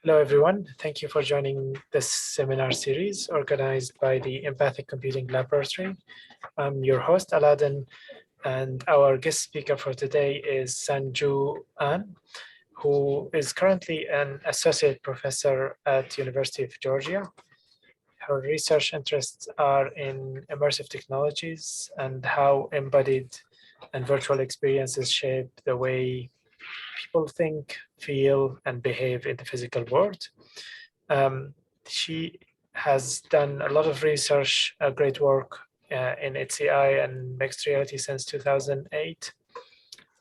Hello, everyone. Thank you for joining this seminar series organized by the Empathic Computing Laboratory. I'm your host, Aladdin, and our guest speaker for today is Sanju An, who is currently an associate professor at University of Georgia. Her research interests are in immersive technologies and how embodied and virtual experiences shape the way people think, feel, and behave in the physical world. She has done a lot of research, great work in HCI and mixed reality since 2008.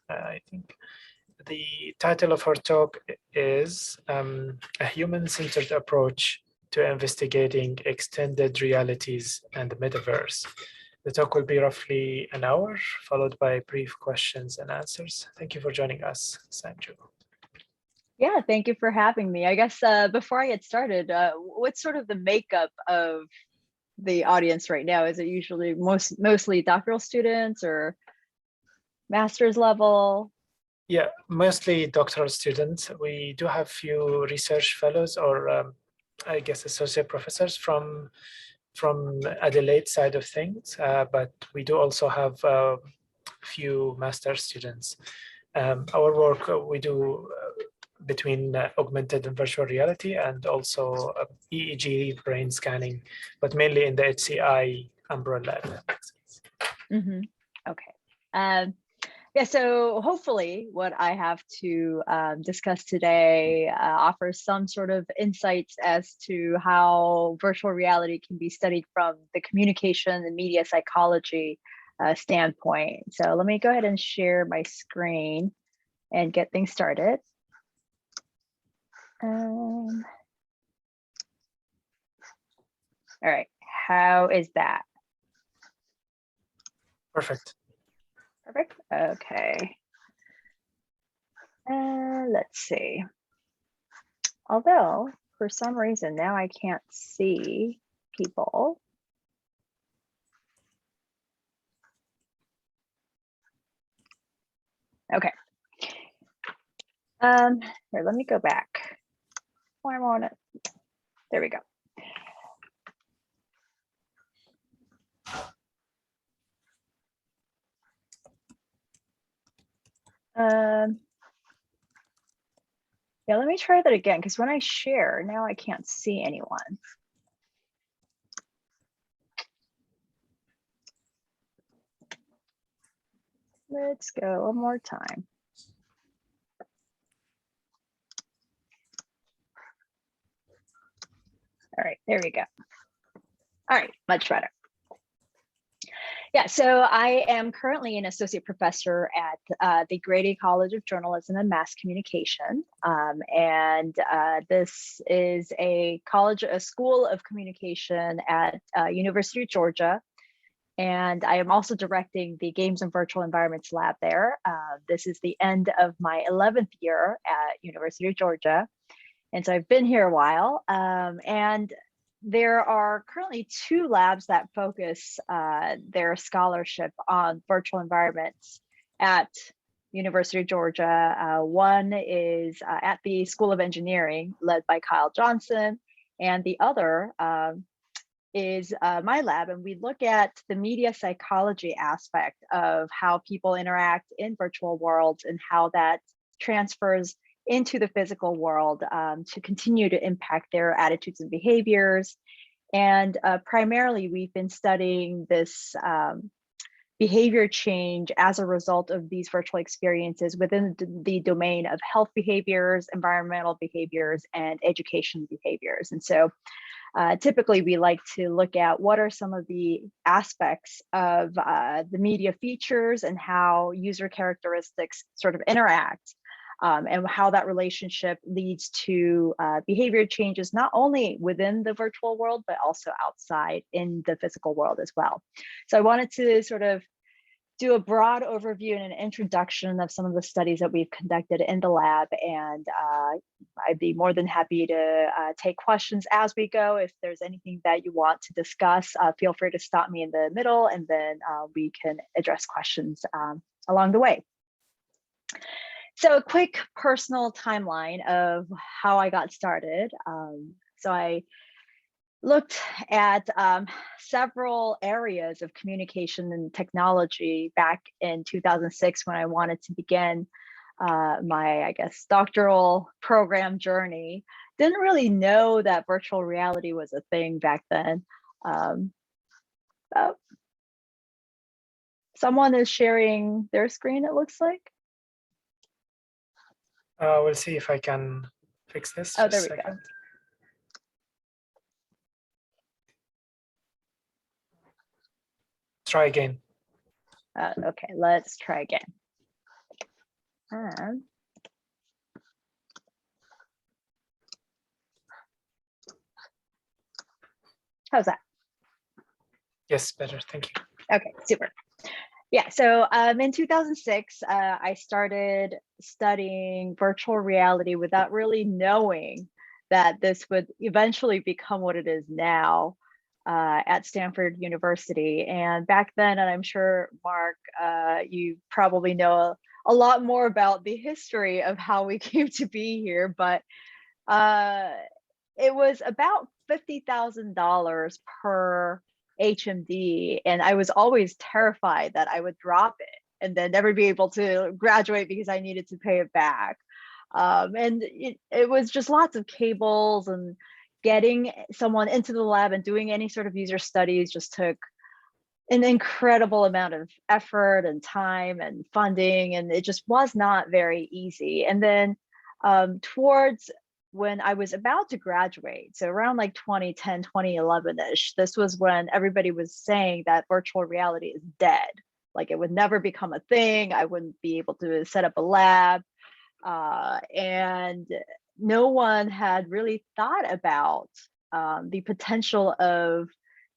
I think the title of her talk is A Human-Centered Approach to Investigating Extended Realities and the Metaverse. The talk will be roughly an hour, followed by brief questions and answers. Thank you for joining us, Sanju. Yeah, thank you for having me. I guess before I get started, what's sort of the makeup of the audience right now? Is it usually mostly doctoral students or master's level? Yeah, mostly doctoral students. We do have few research fellows or I guess associate professors from Adelaide side of things, but we do also have a few master students. Our work we do between augmented and virtual reality and also EEG brain scanning, but mainly in the HCI umbrella. Okay. Yeah, so hopefully what I have to discuss today offers some sort of insights as to how virtual reality can be studied from the communication and media psychology standpoint. So let me go ahead and share my screen and get things started. All right, how is that? Perfect. Perfect. Okay. Let's see. Although for some reason now I can't see people. Okay. Here, let me go back. Why won't it? There we go. Yeah, let me try that again, because when I share, now I can't see anyone. Let's go one more time. All right, there we go. All right, much better. Yeah, so I am currently an associate professor at the Grady College of Journalism and Mass Communication. This is a school of communication at University of Georgia. And I am also directing the Games and Virtual Environments Lab there. This is the end of my 11th year at University of Georgia. And so I've been here a while. And there are currently 2 labs that focus their scholarship on virtual environments at University of Georgia. One is at the School of Engineering, led by Kyle Johnson, and the other is my lab, and we look at the media psychology aspect of how people interact in virtual worlds and how that transfers into the physical world to continue to impact their attitudes and behaviors. And primarily, we've been studying this behavior change as a result of these virtual experiences within the domain of health behaviors, environmental behaviors, and education behaviors. And so typically, we like to look at what are some of the aspects of the media features and how user characteristics sort of interact. And how that relationship leads to behavior changes, not only within the virtual world, but also outside in the physical world as well. So I wanted to sort of do a broad overview and an introduction of some of the studies that we've conducted in the lab. And I'd be more than happy to take questions as we go. If there's anything that you want to discuss, feel free to stop me in the middle, and then we can address questions along the way. So a quick personal timeline of how I got started. So I looked at several areas of communication and technology back in 2006 when I wanted to begin my, I guess, doctoral program journey. Didn't really know that virtual reality was a thing back then. Um, oh, someone is sharing their screen, it looks like. We'll see if I can fix this. Oh, Just there a we go. second. Try again. Okay, let's try again. And how's that? Yes, better. Thank you. Okay, super. Yeah, so in 2006, I started studying virtual reality without really knowing that this would eventually become what it is now at Stanford University. And back then, and I'm sure, Mark, you probably know a lot more about the history of how we came to be here, but it was about $50,000 per HMD, and I was always terrified that I would drop it and then never be able to graduate because I needed to pay it back. And it was just lots of cables, and getting someone into the lab and doing any sort of user studies just took an incredible amount of effort and time and funding, and it just was not very easy. And then towards when I was about to graduate, so around like 2010, 2011-ish, this was when everybody was saying that virtual reality is dead. Like it would never become a thing. I wouldn't be able to set up a lab. And no one had really thought about the potential of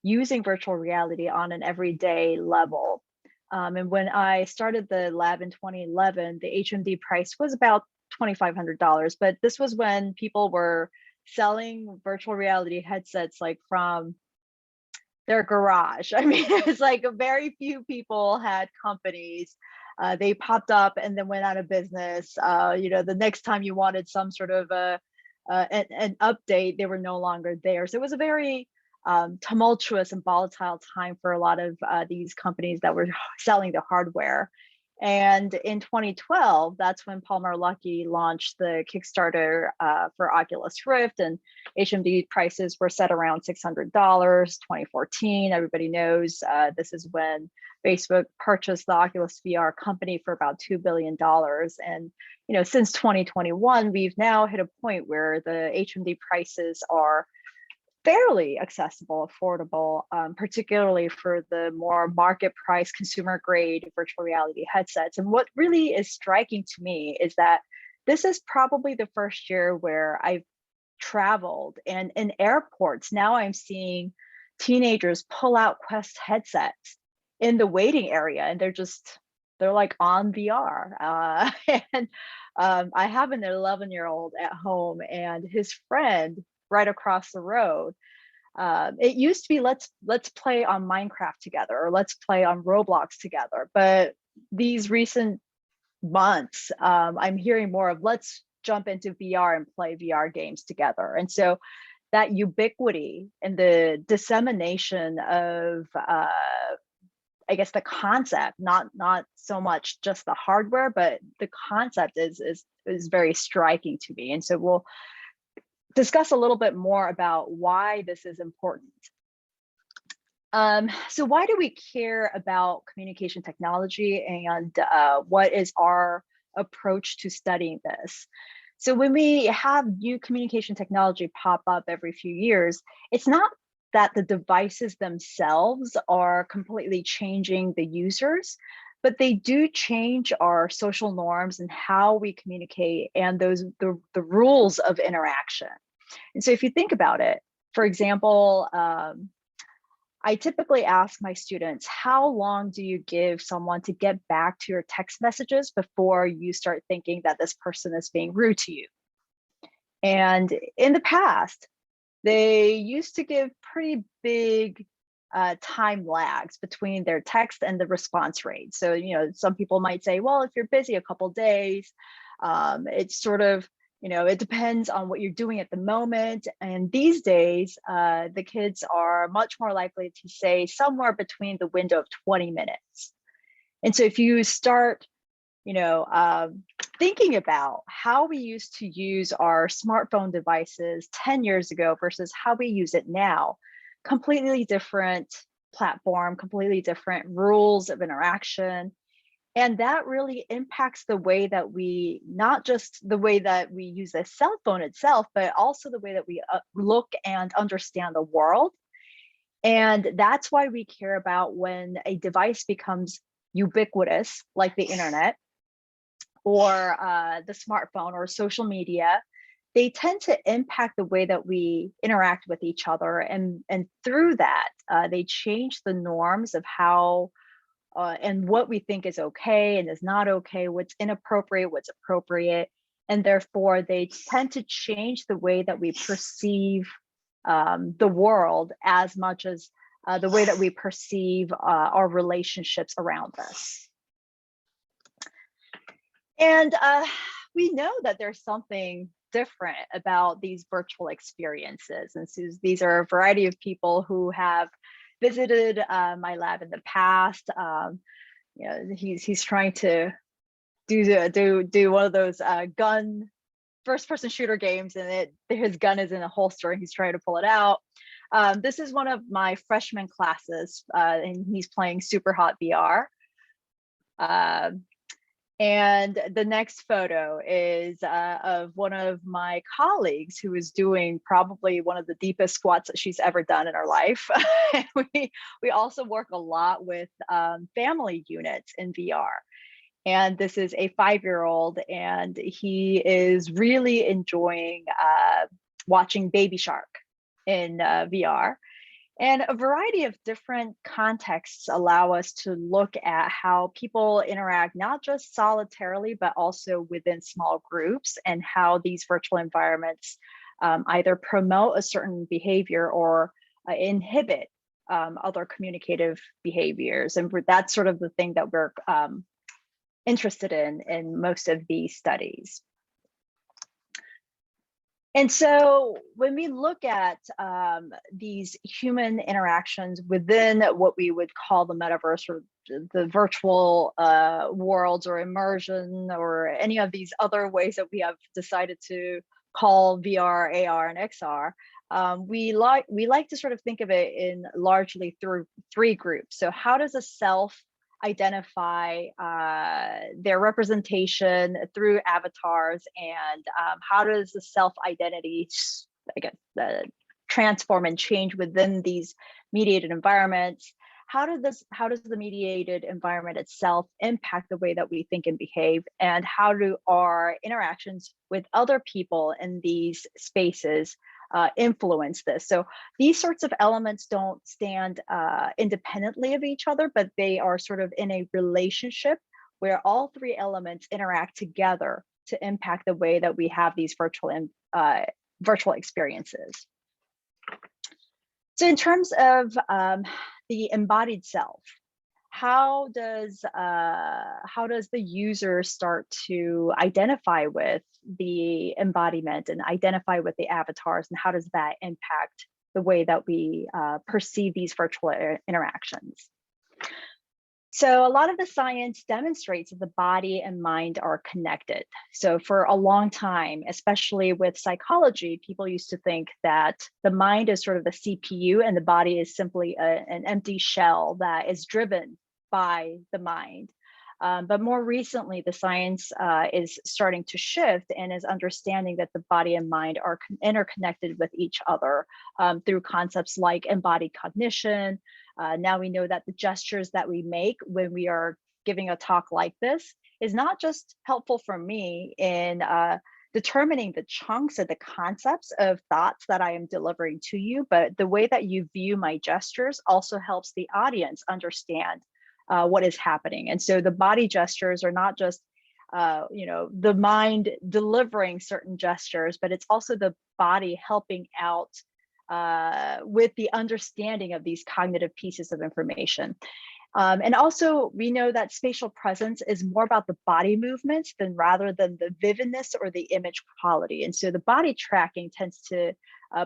using virtual reality on an everyday level. And when I started the lab in 2011, the HMD price was about $2,500, but this was when people were selling virtual reality headsets like from their garage. I mean, it was like very few people had companies. They popped up and then went out of business. The next time you wanted some sort of an update, they were no longer there. So it was a very tumultuous and volatile time for a lot of these companies that were selling the hardware. And in 2012, that's when Palmer Luckey launched the Kickstarter for Oculus Rift, and HMD prices were set around $600. 2014, everybody knows this is when Facebook purchased the Oculus VR company for about $2 billion. And since 2021, we've now hit a point where the HMD prices are fairly accessible, affordable, particularly for the more market price, consumer grade virtual reality headsets. And what really is striking to me is that this is probably the first year where I've traveled, and in airports, now I'm seeing teenagers pull out Quest headsets in the waiting area, and they're like on VR. And I have an 11-year-old at home, and his friend right across the road. It used to be let's play on Minecraft together, or let's play on Roblox together. But these recent months, I'm hearing more of let's jump into VR and play VR games together. And so that ubiquity and the dissemination of I guess the concept, not so much just the hardware, but the concept is very striking to me. And so we'll discuss a little bit more about why this is important. So why do we care about communication technology, and what is our approach to studying this? So when we have new communication technology pop up every few years, it's not that the devices themselves are completely changing the users, but they do change our social norms and how we communicate, and the rules of interaction. And so if you think about it, for example, I typically ask my students, how long do you give someone to get back to your text messages before you start thinking that this person is being rude to you? And in the past, they used to give pretty big time lags between their text and the response rate. So, some people might say, well, if you're busy a couple days, It's sort of, it depends on what you're doing at the moment. And these days, the kids are much more likely to say somewhere between the window of 20 minutes. And so if you start, thinking about how we used to use our smartphone devices 10 years ago versus how we use it now, completely different platform, completely different rules of interaction. And that really impacts the way that we, not just the way that we use the cell phone itself, but also the way that we look and understand the world. And that's why we care about when a device becomes ubiquitous, like the internet or the smartphone or social media. They tend to impact the way that we interact with each other. And through that, they change the norms of how and what we think is okay and is not okay, what's inappropriate, what's appropriate. And therefore, they tend to change the way that we perceive the world as much as the way that we perceive our relationships around us. And we know that there's something different about these virtual experiences. And so these are a variety of people who have visited my lab in the past. He's trying to do one of those gun first-person shooter games, and his gun is in a holster, and he's trying to pull it out. This is one of my freshman classes, and he's playing Super Hot VR. And the next photo is of one of my colleagues who is doing probably one of the deepest squats that she's ever done in her life. we also work a lot with family units in VR. And this is a 5-year-old, and he is really enjoying watching Baby Shark in VR. And a variety of different contexts allow us to look at how people interact, not just solitarily, but also within small groups, and how these virtual environments either promote a certain behavior or inhibit other communicative behaviors. And that's sort of the thing that we're interested in most of these studies. And so when we look at these human interactions within what we would call the metaverse, or the virtual worlds, or immersion, or any of these other ways that we have decided to call VR, AR, and XR, we like to sort of think of it in largely through 3 groups. So how does a self identify their representation through avatars, and how does the self-identity, transform and change within these mediated environments? How does the mediated environment itself impact the way that we think and behave? And how do our interactions with other people in these spaces influence this? So these sorts of elements don't stand independently of each other, but they are sort of in a relationship where all 3 elements interact together to impact the way that we have these virtual experiences. So in terms of the embodied self, how does the user start to identify with the embodiment and identify with the avatars, and how does that impact the way that we perceive these virtual interactions? So a lot of the science demonstrates that the body and mind are connected. So for a long time, especially with psychology, people used to think that the mind is sort of the CPU and the body is simply an empty shell that is driven by the mind. But more recently, the science is starting to shift and is understanding that the body and mind are interconnected with each other through concepts like embodied cognition. Now we know that the gestures that we make when we are giving a talk like this is not just helpful for me in determining the chunks of the concepts of thoughts that I am delivering to you, but the way that you view my gestures also helps the audience understand what is happening. And so the body gestures are not just the mind delivering certain gestures, but it's also the body helping out with the understanding of these cognitive pieces of information. And also, we know that spatial presence is more about the body movements rather than the vividness or the image quality. And so the body tracking tends to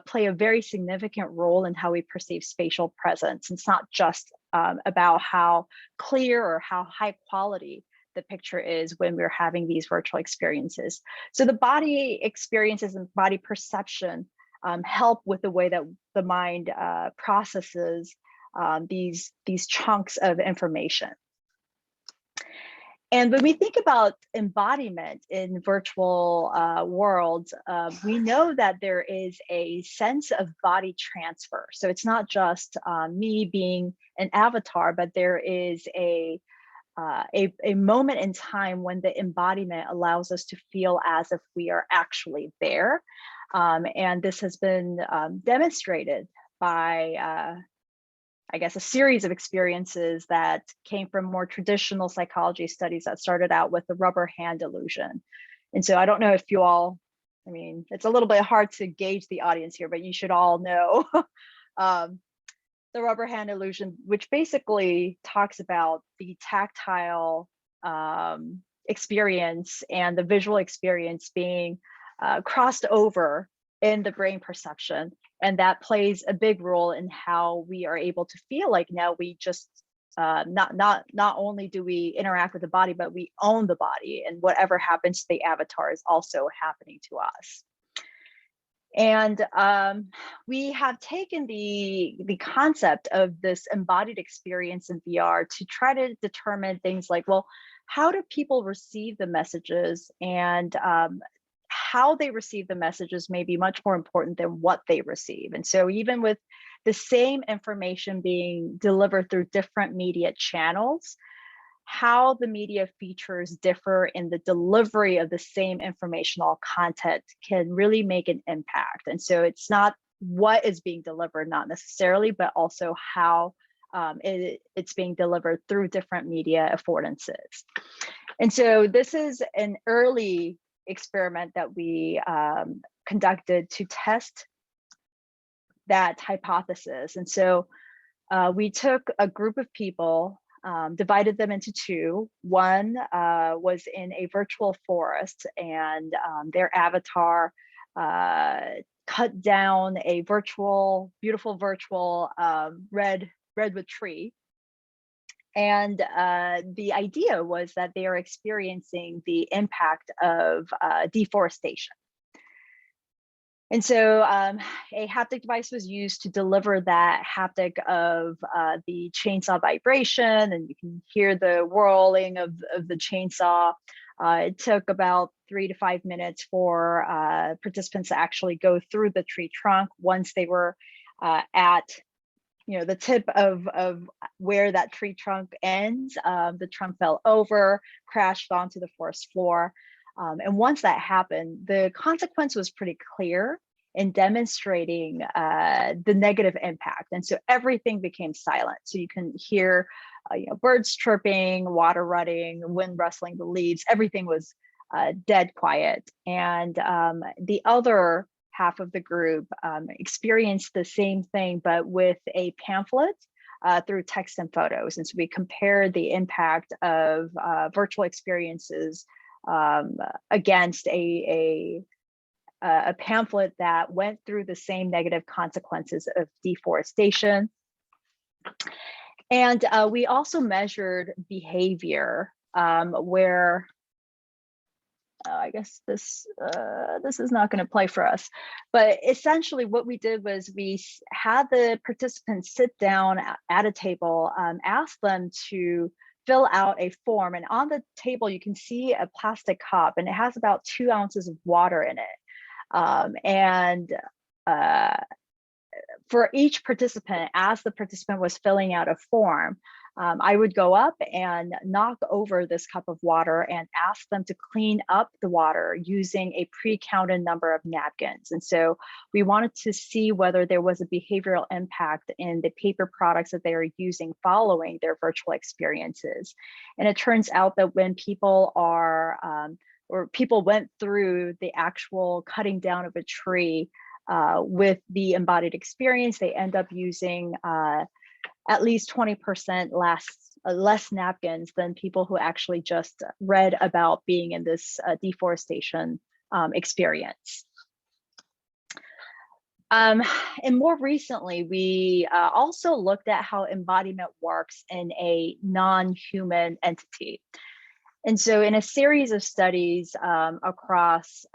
play a very significant role in how we perceive spatial presence. It's not just about how clear or how high quality the picture is when we're having these virtual experiences. So the body experiences and body perception help with the way that the mind processes these chunks of information. And when we think about embodiment in virtual worlds, we know that there is a sense of body transfer. So it's not just me being an avatar, but there is a moment in time when the embodiment allows us to feel as if we are actually there. And this has been demonstrated by I guess, a series of experiences that came from more traditional psychology studies that started out with the rubber hand illusion. And so I don't know if you all, I mean, it's a little bit hard to gauge the audience here, but you should all know the rubber hand illusion, which basically talks about the tactile experience and the visual experience being crossed over in the brain perception. And that plays a big role in how we are able to feel like now we just not only do we interact with the body, but we own the body, and whatever happens to the avatar is also happening to us. And we have taken the concept of this embodied experience in VR to try to determine things like, well, how do people receive the messages, and how they receive the messages may be much more important than what they receive. And so even with the same information being delivered through different media channels, how the media features differ in the delivery of the same informational content can really make an impact. And so it's not what is being delivered, not necessarily, but also how it's being delivered through different media affordances. And so this is an early experiment that we conducted to test that hypothesis. And so we took a group of people, divided them into two. One was in a virtual forest, and their avatar cut down a beautiful virtual redwood tree. And the idea was that they are experiencing the impact of deforestation. And so a haptic device was used to deliver that haptic of the chainsaw vibration, and you can hear the whirling of the chainsaw. It took about 3 to 5 minutes for participants to actually go through the tree trunk. Once they were at the tip of where that tree trunk ends, the trunk fell over, crashed onto the forest floor. And once that happened, the consequence was pretty clear in demonstrating the negative impact. And so everything became silent. So you can hear birds chirping, water running, wind rustling the leaves, everything was dead quiet. And the other half of the group experienced the same thing, but with a pamphlet through text and photos. And so we compared the impact of virtual experiences against a pamphlet that went through the same negative consequences of deforestation. And we also measured behavior where I guess this is not going to play for us, but essentially what we did was we had the participants sit down at a table, asked them to fill out a form, and on the table you can see a plastic cup, and it has about 2 ounces of water in it. And for each participant, as the participant was filling out a form, I would go up and knock over this cup of water and ask them to clean up the water using a pre-counted number of napkins. And so we wanted to see whether there was a behavioral impact in the paper products that they are using following their virtual experiences. And it turns out that when people people went through the actual cutting down of a tree with the embodied experience, they end up using at least 20% less less napkins than people who actually just read about being in this deforestation experience. And more recently, we also looked at how embodiment works in a non-human entity. And so in a series of studies across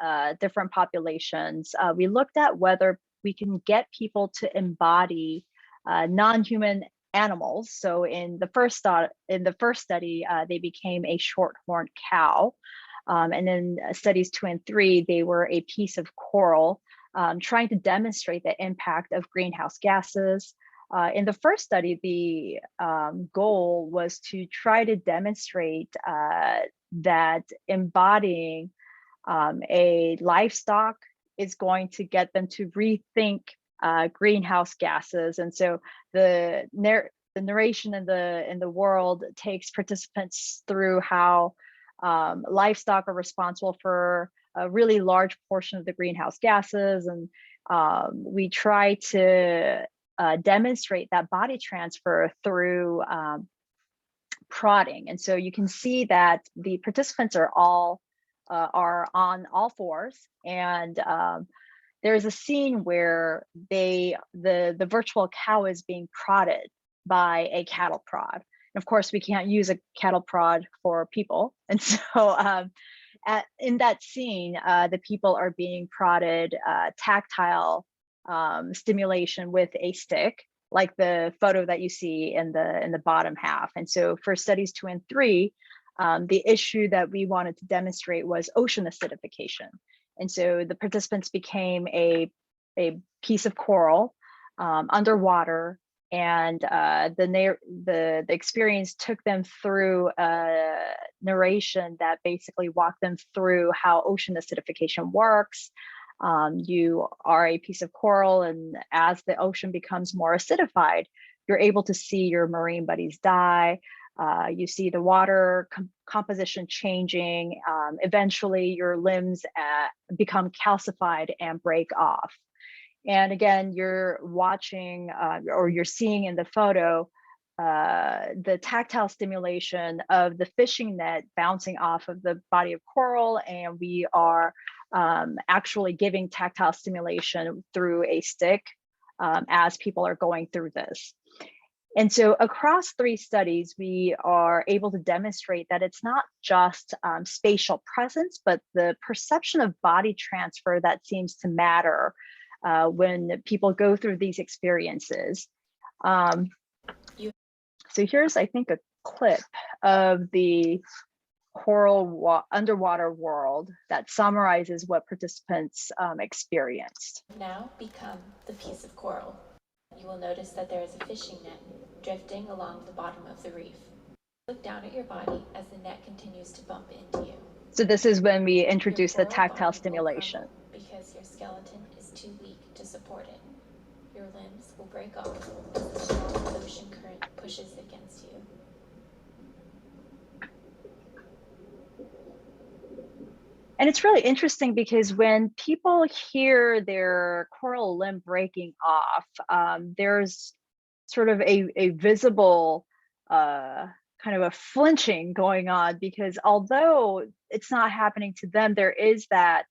different populations, we looked at whether we can get people to embody non-human animals. So in the first study, they became a short-horned cow. And in studies 2 and 3, they were a piece of coral, trying to demonstrate the impact of greenhouse gases. In the first study, the goal was to try to demonstrate that embodying a livestock is going to get them to rethink greenhouse gases. And so the narration in the world takes participants through how livestock are responsible for a really large portion of the greenhouse gases. And we try to demonstrate that body transfer through prodding. And so you can see that the participants are all are on all fours, and there's a scene where the virtual cow is being prodded by a cattle prod. And of course, we can't use a cattle prod for people, and so in that scene, the people are being prodded tactile stimulation with a stick, like the photo that you see in the bottom half. And so for studies 2 and 3, the issue that we wanted to demonstrate was ocean acidification. And so the participants became a piece of coral underwater, and the experience took them through a narration that basically walked them through how ocean acidification works. You are a piece of coral, and as the ocean becomes more acidified, you're able to see your marine buddies die. You see the water composition changing. Eventually, your limbs become calcified and break off. And again, you're watching or you're seeing in the photo the tactile stimulation of the fishing net bouncing off of the body of coral, and we are actually giving tactile stimulation through a stick as people are going through this. And so across 3 studies, we are able to demonstrate that it's not just spatial presence, but the perception of body transfer that seems to matter when people go through these experiences. So here's, I think, a clip of the coral underwater world that summarizes what participants experienced. Now become the piece of coral. You will notice that there is a fishing net drifting along the bottom of the reef. Look down at your body as the net continues to bump into you. So this is when we introduce the tactile stimulation. Because your skeleton is too weak to support it. Your limbs will break off as the strong ocean current pushes against you. And it's really interesting because when people hear their coral limb breaking off, there's sort of a visible kind of a flinching going on, because although it's not happening to them, there is that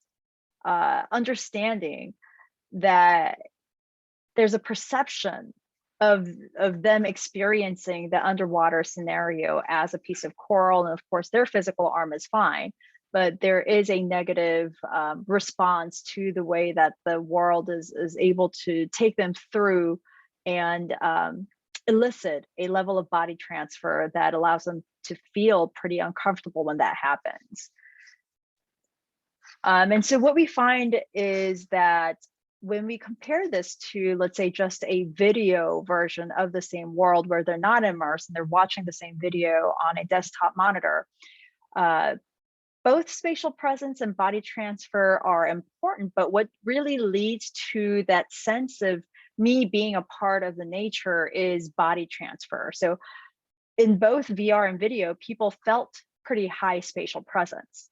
understanding that there's a perception of them experiencing the underwater scenario as a piece of coral. And of course, their physical arm is fine, but there is a negative response to the way that the world is able to take them through and elicit a level of body transfer that allows them to feel pretty uncomfortable when that happens. And so what we find is that when we compare this to, let's say, just a video version of the same world where they're not immersed and they're watching the same video on a desktop monitor, both spatial presence and body transfer are important, but what really leads to that sense of me being a part of the nature is body transfer. So in both VR and video, people felt pretty high spatial presence,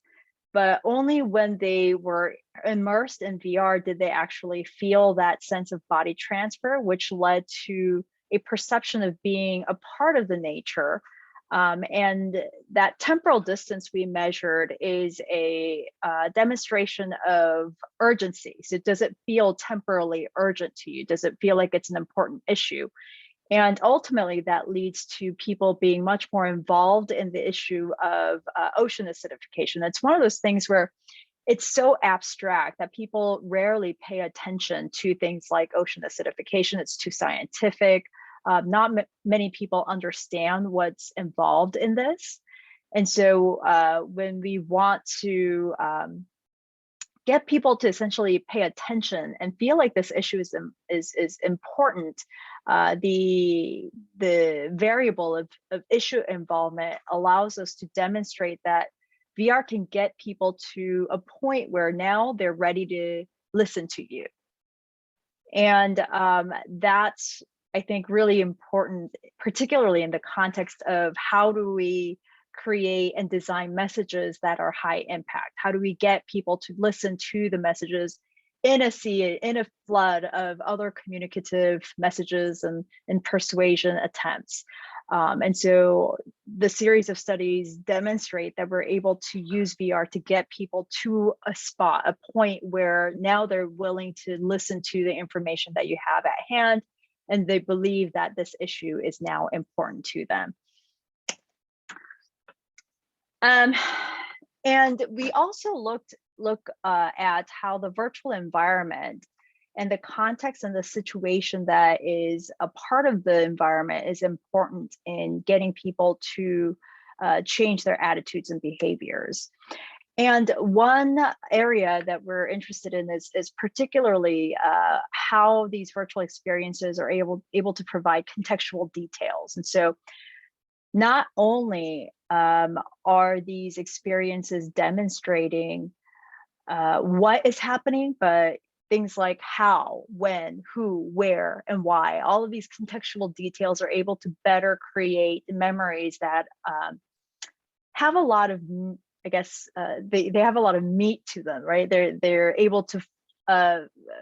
but only when they were immersed in VR did they actually feel that sense of body transfer, which led to a perception of being a part of the nature And that temporal distance we measured is a demonstration of urgency. So does it feel temporally urgent to you? Does it feel like it's an important issue? And ultimately, that leads to people being much more involved in the issue of ocean acidification. It's one of those things where it's so abstract that people rarely pay attention to things like ocean acidification. It's too scientific. Not many people understand what's involved in this. And so when we want to get people to essentially pay attention and feel like this issue is important, the variable of issue involvement allows us to demonstrate that VR can get people to a point where now they're ready to listen to you. And that's, I think, really important, particularly in the context of how do we create and design messages that are high impact? How do we get people to listen to the messages in a sea, in a flood of other communicative messages and persuasion attempts? And so the series of studies demonstrate that we're able to use VR to get people to a spot, a point where now they're willing to listen to the information that you have at hand, and they believe that this issue is now important to them. And we also look at how the virtual environment and the context and the situation that is a part of the environment is important in getting people to change their attitudes and behaviors. And one area that we're interested in is particularly how these virtual experiences are able to provide contextual details. And so not only are these experiences demonstrating what is happening, but things like how, when, who, where, and why. All of these contextual details are able to better create memories that have a lot of, I guess, they have a lot of meat to them, right? They're able to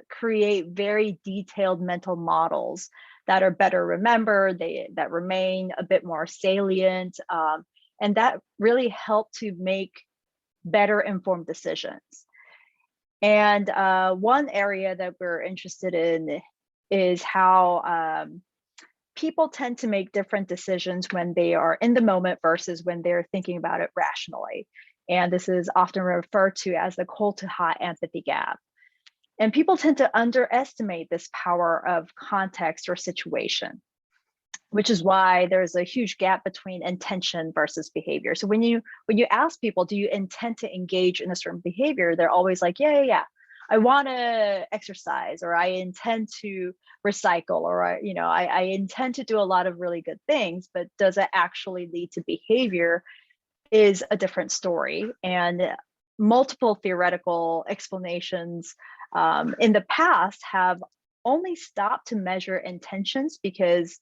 create very detailed mental models that are better remembered, that remain a bit more salient, and that really help to make better informed decisions. And one area that we're interested in is how people tend to make different decisions when they are in the moment versus when they're thinking about it rationally. And this is often referred to as the cold to hot empathy gap. And people tend to underestimate this power of context or situation, which is why there's a huge gap between intention versus behavior. So when you ask people, do you intend to engage in a certain behavior? They're always like, yeah. I want to exercise, or I intend to recycle, or I intend to do a lot of really good things, but does it actually lead to behavior is a different story. And multiple theoretical explanations in the past have only stopped to measure intentions because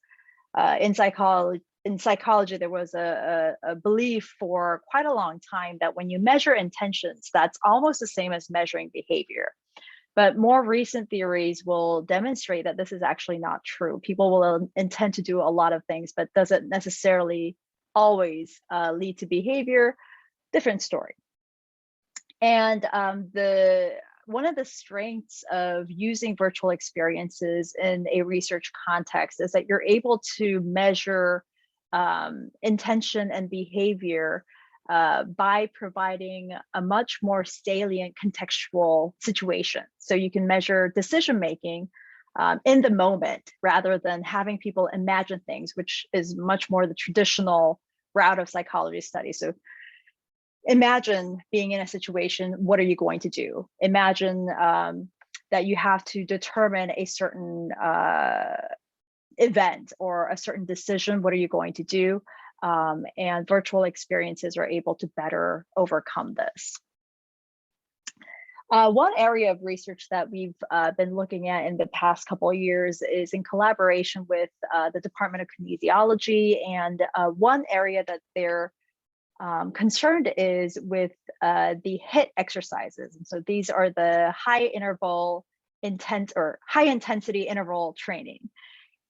in psychology, there was a belief for quite a long time that when you measure intentions, that's almost the same as measuring behavior. But more recent theories will demonstrate that this is actually not true. People will intend to do a lot of things, but doesn't necessarily always lead to behavior. Different story. And one of the strengths of using virtual experiences in a research context is that you're able to measure intention and behavior by providing a much more salient contextual situation. So you can measure decision-making in the moment rather than having people imagine things, which is much more the traditional route of psychology study. So imagine being in a situation, what are you going to do? Imagine that you have to determine a certain event or a certain decision, what are you going to do? And virtual experiences are able to better overcome this. One area of research that we've been looking at in the past couple of years is in collaboration with the Department of Kinesiology. And one area that they're concerned is with the HIIT exercises. And so these are the high intensity interval training.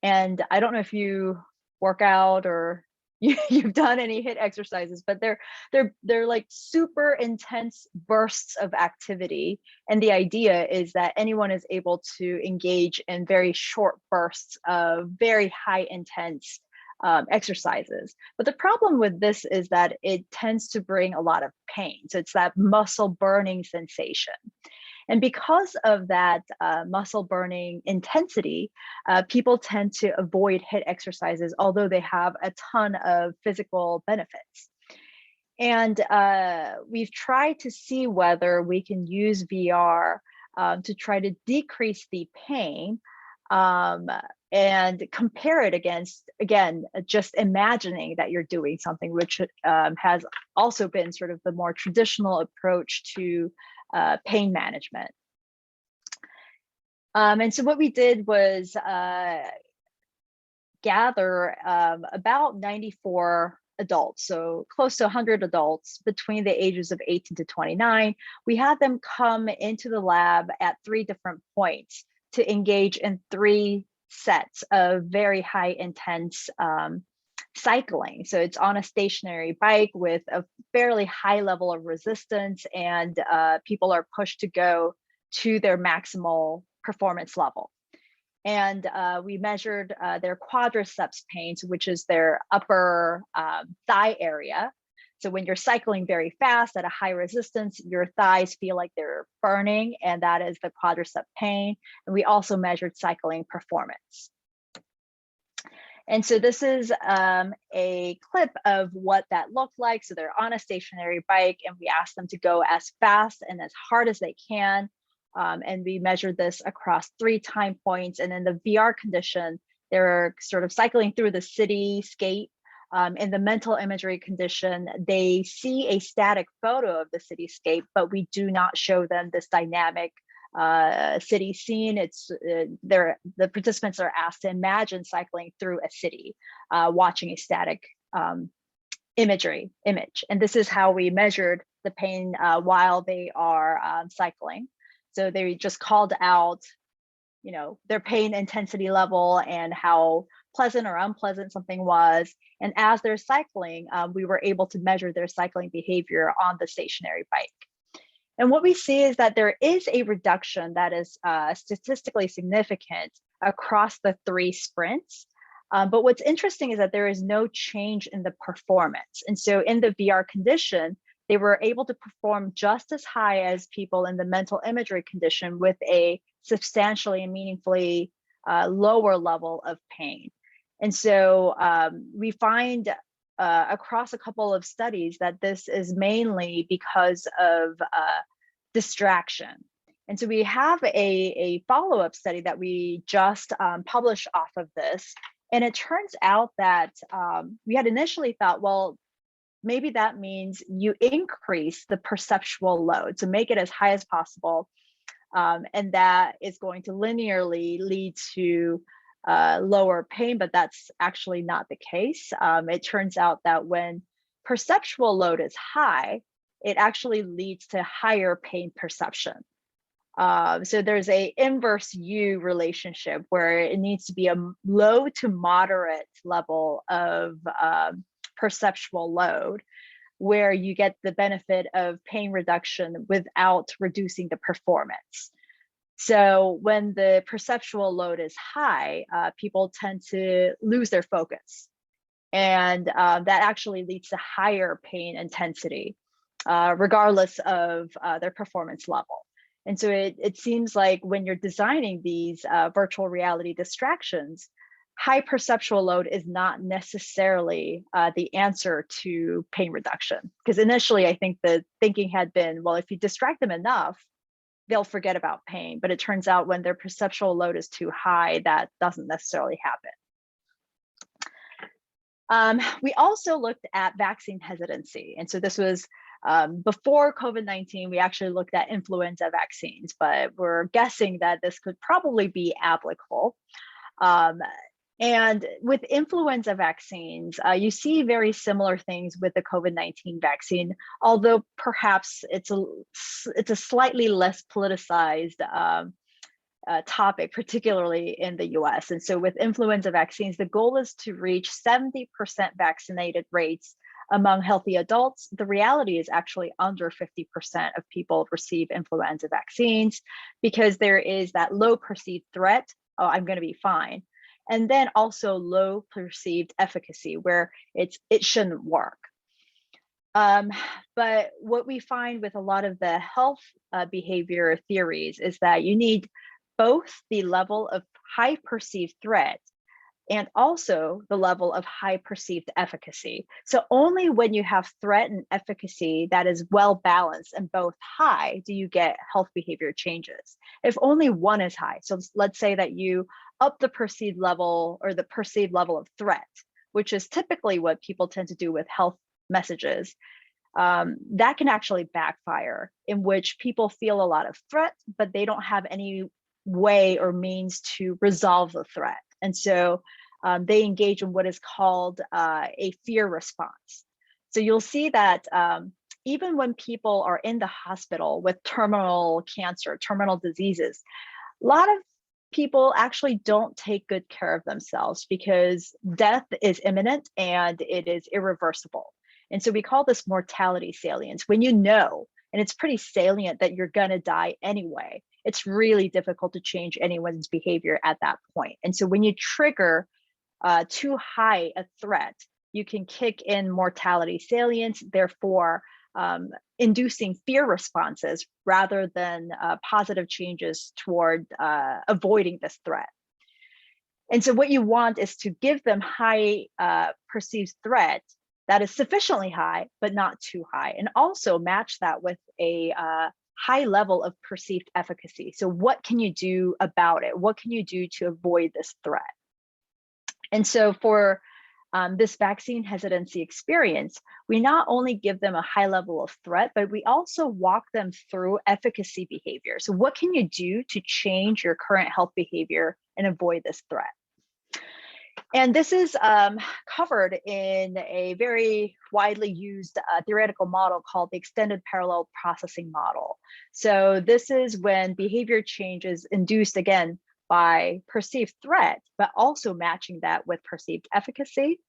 And I don't know if you work out or you've done any HIIT exercises, but they're like super intense bursts of activity. And the idea is that anyone is able to engage in very short bursts of very high intense exercises. But the problem with this is that it tends to bring a lot of pain. So it's that muscle burning sensation. And because of that muscle burning intensity, people tend to avoid HIIT exercises, although they have a ton of physical benefits. And we've tried to see whether we can use VR to try to decrease the pain and compare it against, again, just imagining that you're doing something, which has also been sort of the more traditional approach to pain management. And so what we did was gather about 94 adults, so close to 100 adults between the ages of 18 to 29. We had them come into the lab at 3 different points to engage in 3 sets of very high intense cycling. So it's on a stationary bike with a fairly high level of resistance, and people are pushed to go to their maximal performance level. And we measured their quadriceps pain, which is their upper thigh area. So when you're cycling very fast at a high resistance, your thighs feel like they're burning, and that is the quadricep pain. And we also measured cycling performance. And so this is a clip of what that looked like. So they're on a stationary bike, and we asked them to go as fast and as hard as they can. And we measured this across 3 time points. And in the VR condition, they're sort of cycling through the cityscape. In the mental imagery condition, they see a static photo of the cityscape, but we do not show them this dynamic city scene. It's the participants are asked to imagine cycling through a city, watching a static image. And this is how we measured the pain while they are cycling. So they just called out, you know, their pain intensity level and how pleasant or unpleasant something was. And as they're cycling, we were able to measure their cycling behavior on the stationary bike. And what we see is that there is a reduction that is statistically significant across the 3 sprints. But what's interesting is that there is no change in the performance. And so in the VR condition, they were able to perform just as high as people in the mental imagery condition with a substantially and meaningfully lower level of pain. And so we find across a couple of studies that this is mainly because of distraction. And so we have a follow-up study that we just published off of this. And it turns out that we had initially thought, well, maybe that means you increase the perceptual load to make it as high as possible. And that is going to linearly lead to lower pain, but that's actually not the case. It turns out that when perceptual load is high, it actually leads to higher pain perception. So there's a inverse U relationship where it needs to be a low to moderate level of perceptual load, where you get the benefit of pain reduction without reducing the performance. So when the perceptual load is high, people tend to lose their focus. And that actually leads to higher pain intensity, regardless of their performance level. And so it seems like when you're designing these virtual reality distractions, high perceptual load is not necessarily the answer to pain reduction. Because initially, I think the thinking had been, well, if you distract them enough, they'll forget about pain. But it turns out when their perceptual load is too high, that doesn't necessarily happen. We also looked at vaccine hesitancy. And so this was before COVID-19, we actually looked at influenza vaccines, but we're guessing that this could probably be applicable. And with influenza vaccines, you see very similar things with the COVID-19 vaccine, although perhaps it's a slightly less politicized topic, particularly in the US. And so with influenza vaccines, the goal is to reach 70% vaccinated rates among healthy adults. The reality is actually under 50% of people receive influenza vaccines because there is that low perceived threat, oh, I'm going to be fine. And then also low perceived efficacy, where it shouldn't work. But what we find with a lot of the health behavior theories is that you need both the level of high perceived threat and also the level of high perceived efficacy. So only when you have threat and efficacy that is well balanced and both high do you get health behavior changes. If only one is high, so let's say that you up the perceived level or the perceived level of threat, which is typically what people tend to do with health messages, that can actually backfire, in which people feel a lot of threat, but they don't have any way or means to resolve the threat. And so they engage in what is called a fear response. So you'll see that even when people are in the hospital with terminal cancer, terminal diseases, a lot of people actually don't take good care of themselves because death is imminent and it is irreversible. And so we call this mortality salience. When you know, and it's pretty salient that you're gonna die anyway, it's really difficult to change anyone's behavior at that point. And so when you trigger too high a threat, you can kick in mortality salience, therefore inducing fear responses rather than positive changes toward avoiding this threat. And so what you want is to give them high perceived threat that is sufficiently high, but not too high, and also match that with a high level of perceived efficacy. So what can you do about it? What can you do to avoid this threat? And so for this vaccine hesitancy experience, we not only give them a high level of threat, but we also walk them through efficacy behavior. So what can you do to change your current health behavior and avoid this threat? And this is covered in a very widely used theoretical model called the extended parallel processing model. So this is when behavior change is induced, again, by perceived threat, but also matching that with perceived efficacy.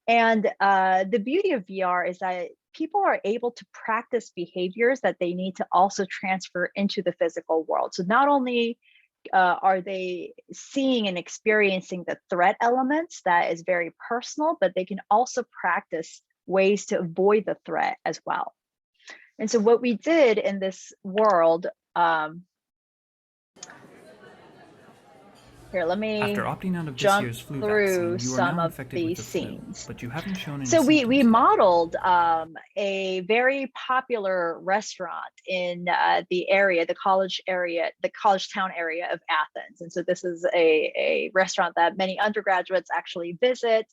And the beauty of VR is that people are able to practice behaviors that they need to also transfer into the physical world. So not only are they seeing and experiencing the threat elements that is very personal, but they can also practice ways to avoid the threat as well. And so what we did in this world, here, let me After opting out of this jump year's flu through vaccine, you are some now of infected with these the flu, scenes. but you haven't shown any So we symptoms yet. modeled a very popular restaurant in the area, the college town area of Athens. And so this is a restaurant that many undergraduates actually visit.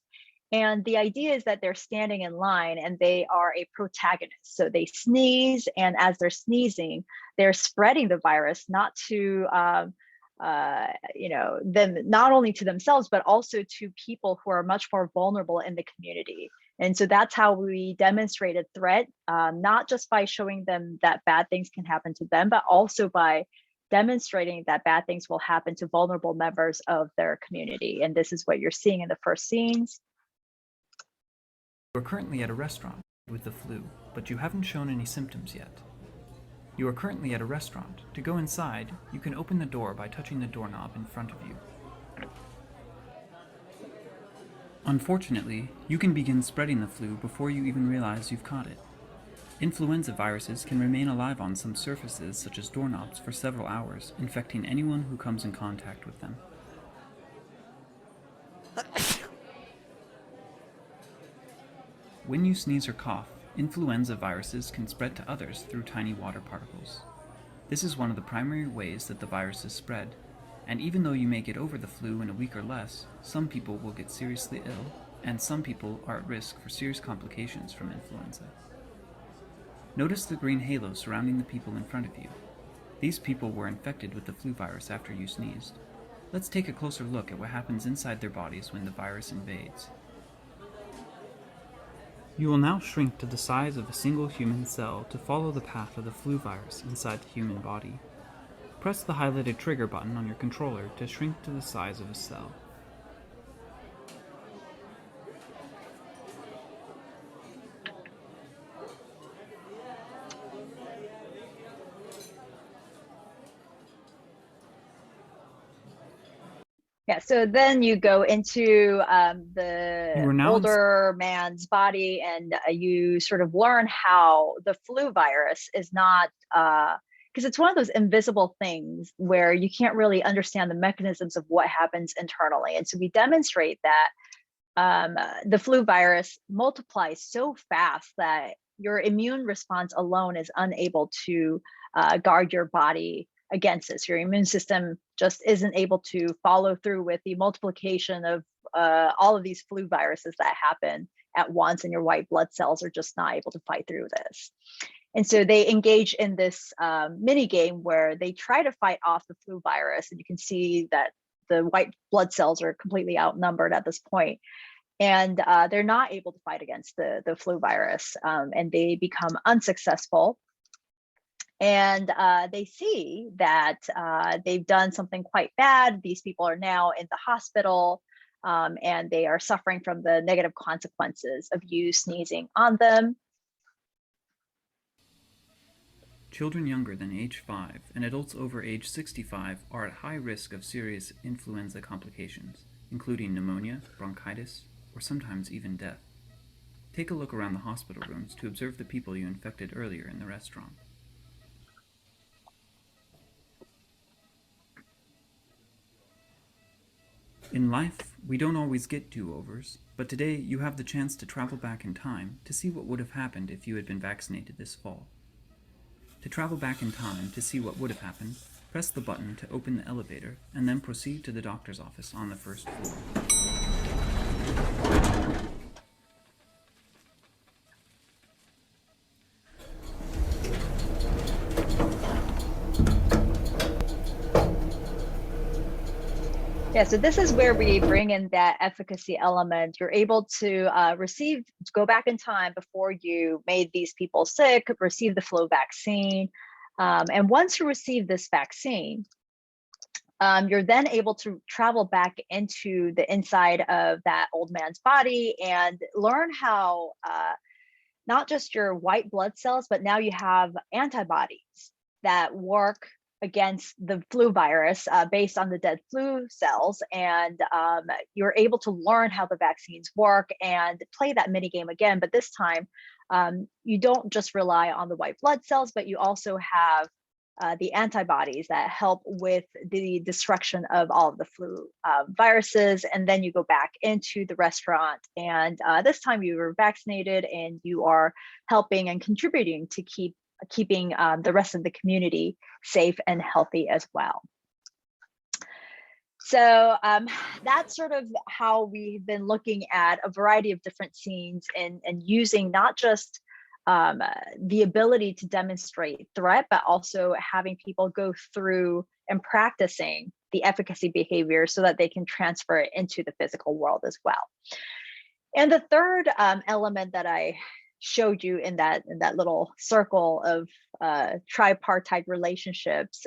And the idea is that they're standing in line and they are a protagonist. So they sneeze, and as they're sneezing, they're spreading the virus, not to them, not only to themselves, but also to people who are much more vulnerable in the community. And so that's how we demonstrated threat, not just by showing them that bad things can happen to them, but also by demonstrating that bad things will happen to vulnerable members of their community. And this is what you're seeing in the first scenes. You are currently at a restaurant with the flu, but you haven't shown any symptoms yet. You are currently at a restaurant. To go inside, you can open the door by touching the doorknob in front of you. Unfortunately, you can begin spreading the flu before you even realize you've caught it. Influenza viruses can remain alive on some surfaces, such as doorknobs, for several hours, infecting anyone who comes in contact with them. When you sneeze or cough, influenza viruses can spread to others through tiny water particles. This is one of the primary ways that the virus is spread, and even though you may get over the flu in a week or less, some people will get seriously ill, and some people are at risk for serious complications from influenza. Notice the green halo surrounding the people in front of you. These people were infected with the flu virus after you sneezed. Let's take a closer look at what happens inside their bodies when the virus invades. You will now shrink to the size of a single human cell to follow the path of the flu virus inside the human body. Press the highlighted trigger button on your controller to shrink to the size of a cell. Yeah, so then you go into You the are now older man's body, and you sort of learn how the flu virus is not, because it's one of those invisible things where you can't really understand the mechanisms of what happens internally. And so we demonstrate that the flu virus multiplies so fast that your immune response alone is unable to guard your body against this. Your immune system just isn't able to follow through with the multiplication of all of these flu viruses that happen at once, and your white blood cells are just not able to fight through this. And so they engage in this mini game where they try to fight off the flu virus, and you can see that the white blood cells are completely outnumbered at this point. And they're not able to fight against the flu virus, and they become unsuccessful. And they see that they've done something quite bad. These people are now in the hospital, and they are suffering from the negative consequences of you sneezing on them. Children younger than age 5 and adults over age 65 are at high risk of serious influenza complications, including pneumonia, bronchitis, or sometimes even death. Take a look around the hospital rooms to observe the people you infected earlier in the restaurant. In life, we don't always get do-overs, but today you have the chance to travel back in time to see what would have happened if you had been vaccinated this fall. To travel back in time to see what would have happened, press the button to open the elevator and then proceed to the doctor's office on the first floor. Yeah, so this is where we bring in that efficacy element. You're able to go back in time before you made these people sick, receive the flu vaccine. And once you receive this vaccine, you're then able to travel back into the inside of that old man's body and learn how not just your white blood cells, but now you have antibodies that work against the flu virus based on the dead flu cells. And you're able to learn how the vaccines work and play that mini game again. But this time, you don't just rely on the white blood cells, but you also have the antibodies that help with the destruction of all of the flu viruses. And then you go back into the restaurant, and this time you were vaccinated and you are helping and contributing to keeping the rest of the community safe and healthy as well. So that's sort of how we've been looking at a variety of different scenes and using not just the ability to demonstrate threat, but also having people go through and practicing the efficacy behavior so that they can transfer it into the physical world as well. And the third element that I showed you in that little circle of tripartite relationships,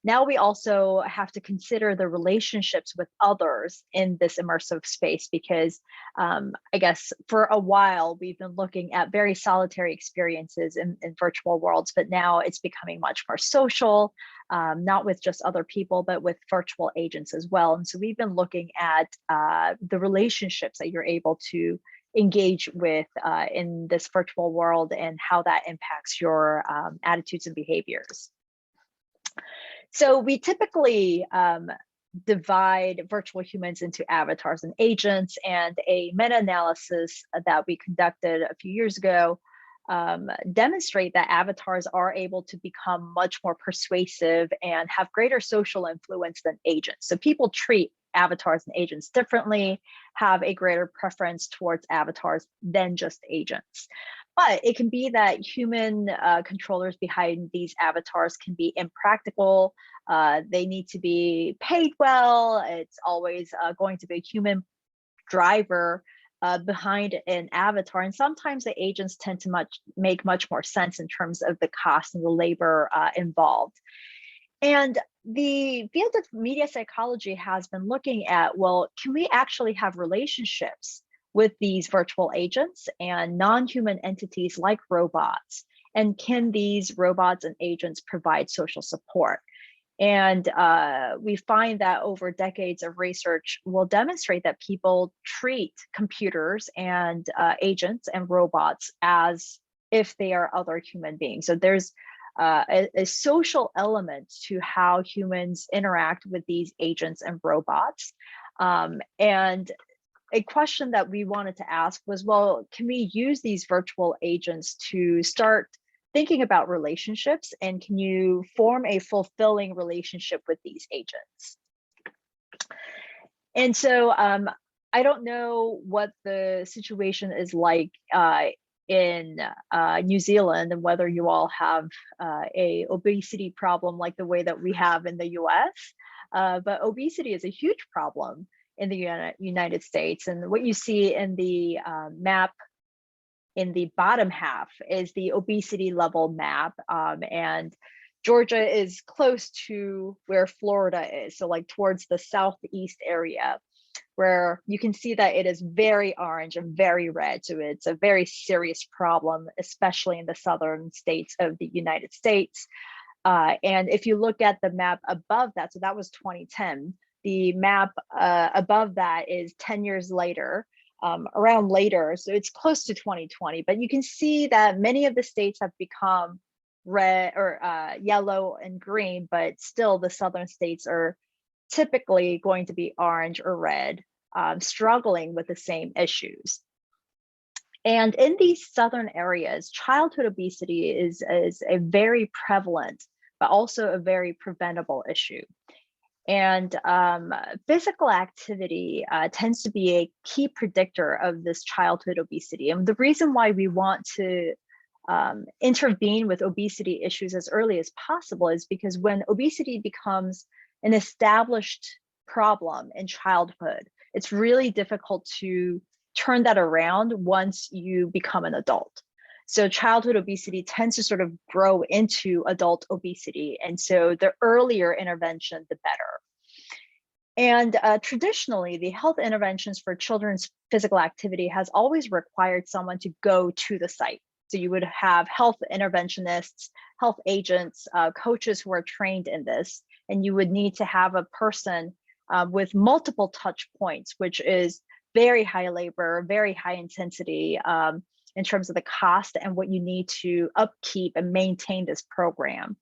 now we also have to consider the relationships with others in this immersive space, because I guess for a while we've been looking at very solitary experiences in virtual worlds, but now it's becoming much more social, not with just other people, but with virtual agents as well. And so we've been looking at the relationships that you're able to engage with in this virtual world and how that impacts your attitudes and behaviors. So we typically divide virtual humans into avatars and agents, and a meta-analysis that we conducted a few years ago demonstrate that avatars are able to become much more persuasive and have greater social influence than agents. So people treat avatars and agents differently, have a greater preference towards avatars than just agents. But it can be that human controllers behind these avatars can be impractical. They need to be paid well. It's always going to be a human driver behind an avatar. And sometimes the agents tend to make much more sense in terms of the cost and the labor involved. And the field of media psychology has been looking at, well, can we actually have relationships with these virtual agents and non-human entities like robots? And can these robots and agents provide social support? And we find that over decades of research will demonstrate that people treat computers and agents and robots as if they are other human beings. So there's a social element to how humans interact with these agents and robots. And a question that we wanted to ask was, well, can we use these virtual agents to start thinking about relationships, and can you form a fulfilling relationship with these agents? And so I don't know what the situation is like in New Zealand, and whether you all have a obesity problem like the way that we have in the US, but obesity is a huge problem in the United States. And what you see in the map in the bottom half is the obesity level map. And Georgia is close to where Florida is, so like towards the southeast area, where you can see that it is very orange and very red. So it's a very serious problem, especially in the southern states of the United States. And if you look at the map above that, so that was 2010, the map above that is 10 years later, around later, so it's close to 2020, but you can see that many of the states have become red or yellow and green, but still the southern states are typically going to be orange or red, struggling with the same issues. And in these southern areas, childhood obesity is a very prevalent, but also a very preventable issue. And physical activity tends to be a key predictor of this childhood obesity. And the reason why we want to intervene with obesity issues as early as possible is because when obesity becomes an established problem in childhood, it's really difficult to turn that around once you become an adult. So childhood obesity tends to sort of grow into adult obesity. And so the earlier intervention, the better. And traditionally, the health interventions for children's physical activity has always required someone to go to the site. So you would have health interventionists, health agents, coaches who are trained in this, and you would need to have a person with multiple touch points, which is very high labor, very high intensity in terms of the cost and what you need to upkeep and maintain this program.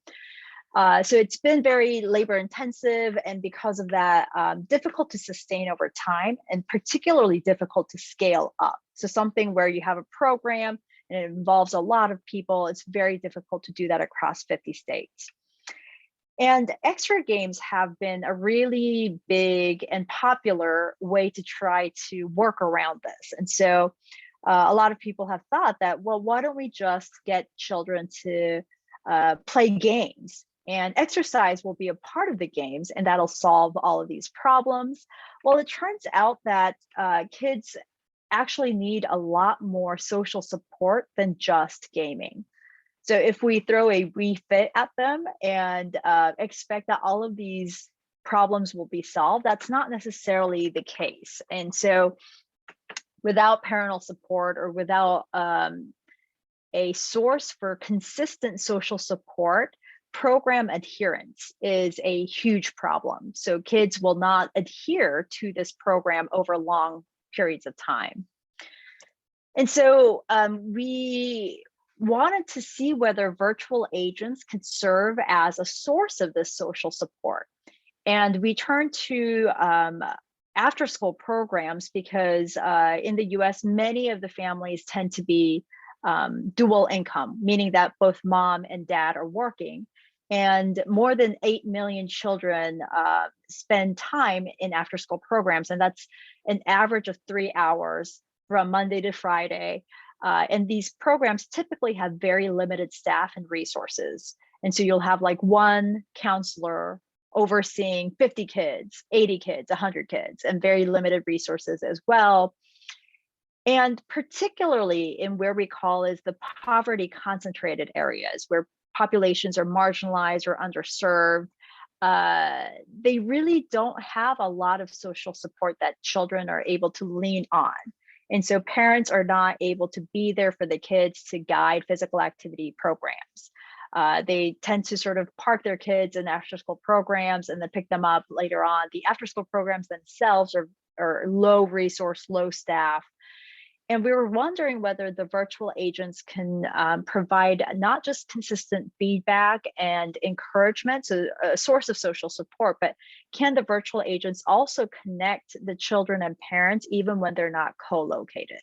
So it's been very labor intensive, and because of that, difficult to sustain over time, and particularly difficult to scale up. So something where you have a program and it involves a lot of people, it's very difficult to do that across 50 states. And extra games have been a really big and popular way to try to work around this. And so a lot of people have thought that, well, why don't we just get children to play games, and exercise will be a part of the games, and that'll solve all of these problems. Well, it turns out that kids actually need a lot more social support than just gaming. So if we throw a Wii Fit at them and expect that all of these problems will be solved, that's not necessarily the case. And so without parental support, or without a source for consistent social support, program adherence is a huge problem. So kids will not adhere to this program over long periods of time. And so we wanted to see whether virtual agents could serve as a source of this social support. And we turned to after-school programs because in the US, many of the families tend to be dual income, meaning that both mom and dad are working. And more than 8 million children spend time in after-school programs, and that's an average of 3 hours from Monday to Friday. And these programs typically have very limited staff and resources. And so you'll have like one counselor overseeing 50 kids, 80 kids, 100 kids, and very limited resources as well. And particularly in where we call is the poverty concentrated areas, where populations are marginalized or underserved. they really don't have a lot of social support that children are able to lean on. And so parents are not able to be there for the kids to guide physical activity programs. They tend to sort of park their kids in after school programs and then pick them up later on. The after school programs themselves are low resource, low staff. And we were wondering whether the virtual agents can provide not just consistent feedback and encouragement, so a source of social support, but can the virtual agents also connect the children and parents even when they're not co-located?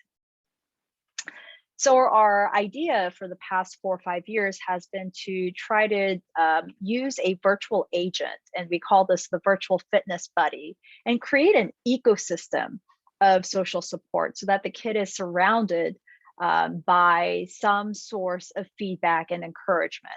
So our idea for the past 4 or 5 years has been to try to use a virtual agent, and we call this the virtual fitness buddy, and create an ecosystem of social support so that the kid is surrounded by some source of feedback and encouragement.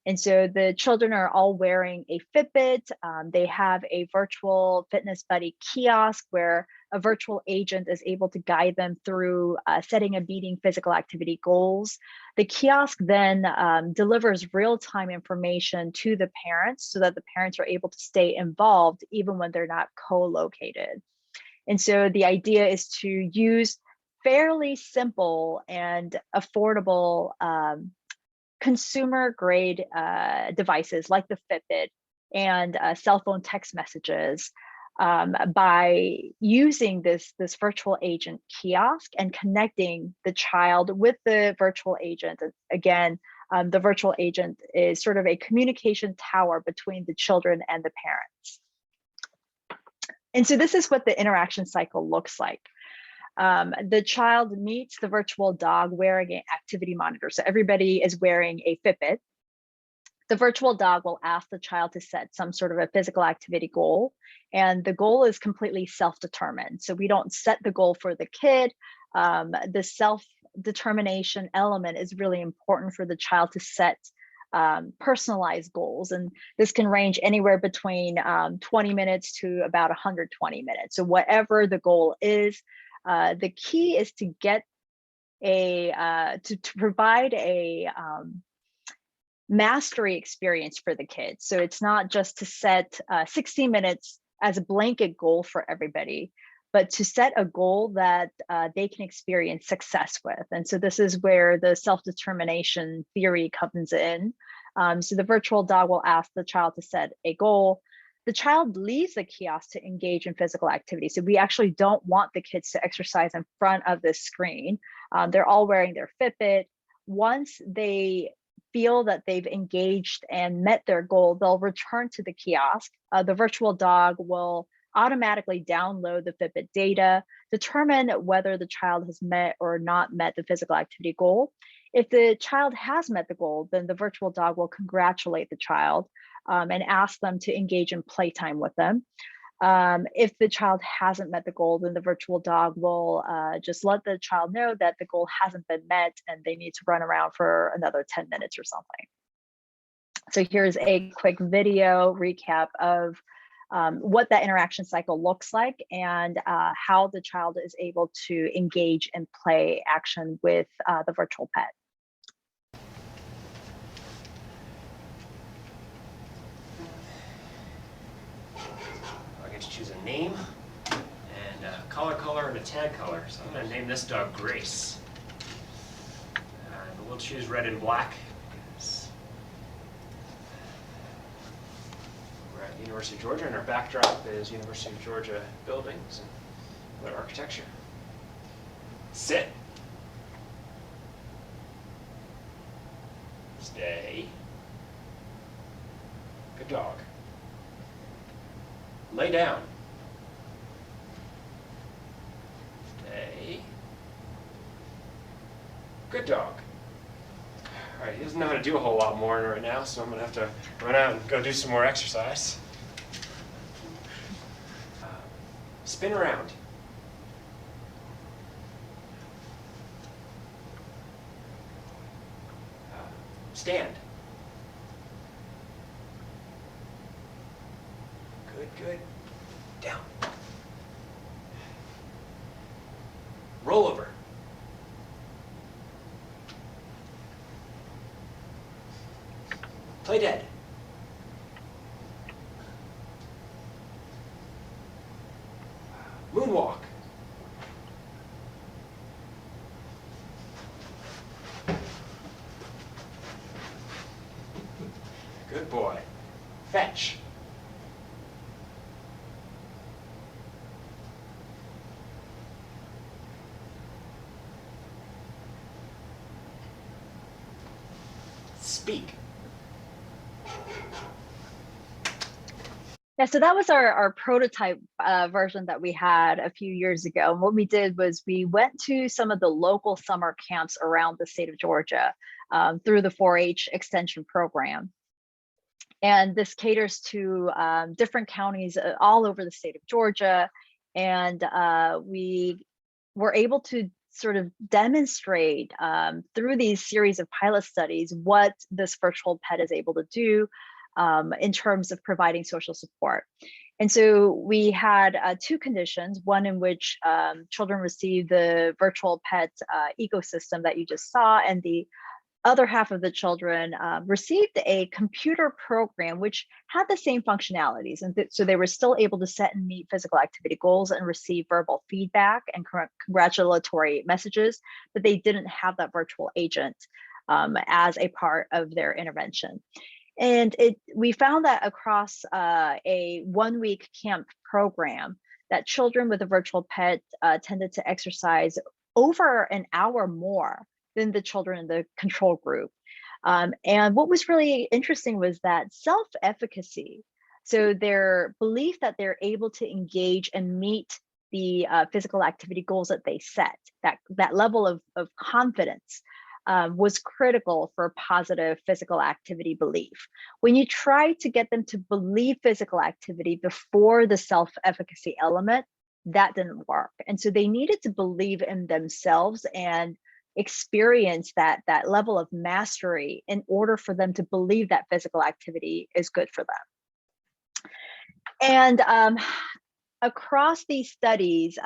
And so the children are all wearing a Fitbit. They have a virtual fitness buddy kiosk where a virtual agent is able to guide them through setting and meeting physical activity goals. The kiosk then delivers real-time information to the parents so that the parents are able to stay involved even when they're not co-located. And so the idea is to use fairly simple and affordable consumer grade devices like the Fitbit and cell phone text messages by using this virtual agent kiosk and connecting the child with the virtual agent. Again, the virtual agent is sort of a communication tower between the children and the parents. And so this is what the interaction cycle looks like. The child meets the virtual dog wearing an activity monitor. So everybody is wearing a Fitbit. The virtual dog will ask the child to set some sort of a physical activity goal. And the goal is completely self-determined. So we don't set the goal for the kid. The self-determination element is really important for the child to set personalized goals. And this can range anywhere between 20 minutes to about 120 minutes. So whatever the goal is, the key is to get to provide a mastery experience for the kids. So it's not just to set 60 minutes as a blanket goal for everybody, but to set a goal that they can experience success with. And so this is where the self-determination theory comes in. So the virtual dog will ask the child to set a goal. The child leaves the kiosk to engage in physical activity. So we actually don't want the kids to exercise in front of this screen. They're all wearing their Fitbit. Once they feel that they've engaged and met their goal, they'll return to the kiosk. The virtual dog will automatically download the Fitbit data, determine whether the child has met or not met the physical activity goal. If the child has met the goal, then the virtual dog will congratulate the child and ask them to engage in playtime with them. If the child hasn't met the goal, then the virtual dog will just let the child know that the goal hasn't been met and they need to run around for another 10 minutes or something. So here's a quick video recap of what that interaction cycle looks like and how the child is able to engage in play action with the virtual pet. Choose a name and a color and a tag color. So I'm going to name this dog Grace. But we'll choose red and black because we're at the University of Georgia and our backdrop is University of Georgia buildings and other architecture. Sit. Stay. Good dog. Lay down. Stay. Good dog. All right, he doesn't know how to do a whole lot more right now, so I'm gonna have to run out and go do some more exercise. Spin around. Stand. Good. Down. Roll over. Play dead. Moonwalk. Good boy. Fetch. Speak. Yeah, so that was our prototype version that we had a few years ago. And what we did was we went to some of the local summer camps around the state of Georgia through the 4-H extension program. And this caters to different counties all over the state of Georgia. And we were able to sort of demonstrate through these series of pilot studies what this virtual pet is able to do in terms of providing social support. And so we had two conditions, one in which children received the virtual pet ecosystem that you just saw, and the other half of the children received a computer program which had the same functionalities. And so they were still able to set and meet physical activity goals and receive verbal feedback and congratulatory messages, but they didn't have that virtual agent as a part of their intervention. And we found that across a 1-week camp program, that children with a virtual pet tended to exercise over an hour more than the children in the control group. And what was really interesting was that self-efficacy, so their belief that they're able to engage and meet the physical activity goals that they set, that level of confidence was critical for positive physical activity belief. When you try to get them to believe physical activity before the self-efficacy element, that didn't work. And so they needed to believe in themselves and experience that level of mastery in order for them to believe that physical activity is good for them. And across these studies,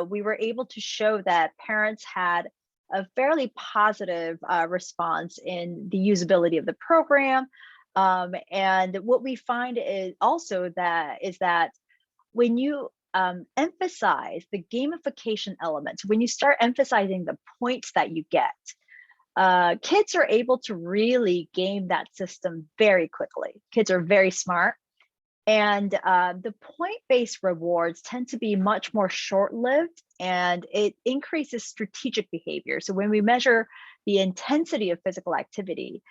we were able to show that parents had a fairly positive response in the usability of the program. And what we find is also that when you emphasize the gamification elements, when you start emphasizing the points that you get, kids are able to really game that system very quickly. Kids are very smart. And the point-based rewards tend to be much more short-lived, and it increases strategic behavior. So when we measure the intensity of physical activity,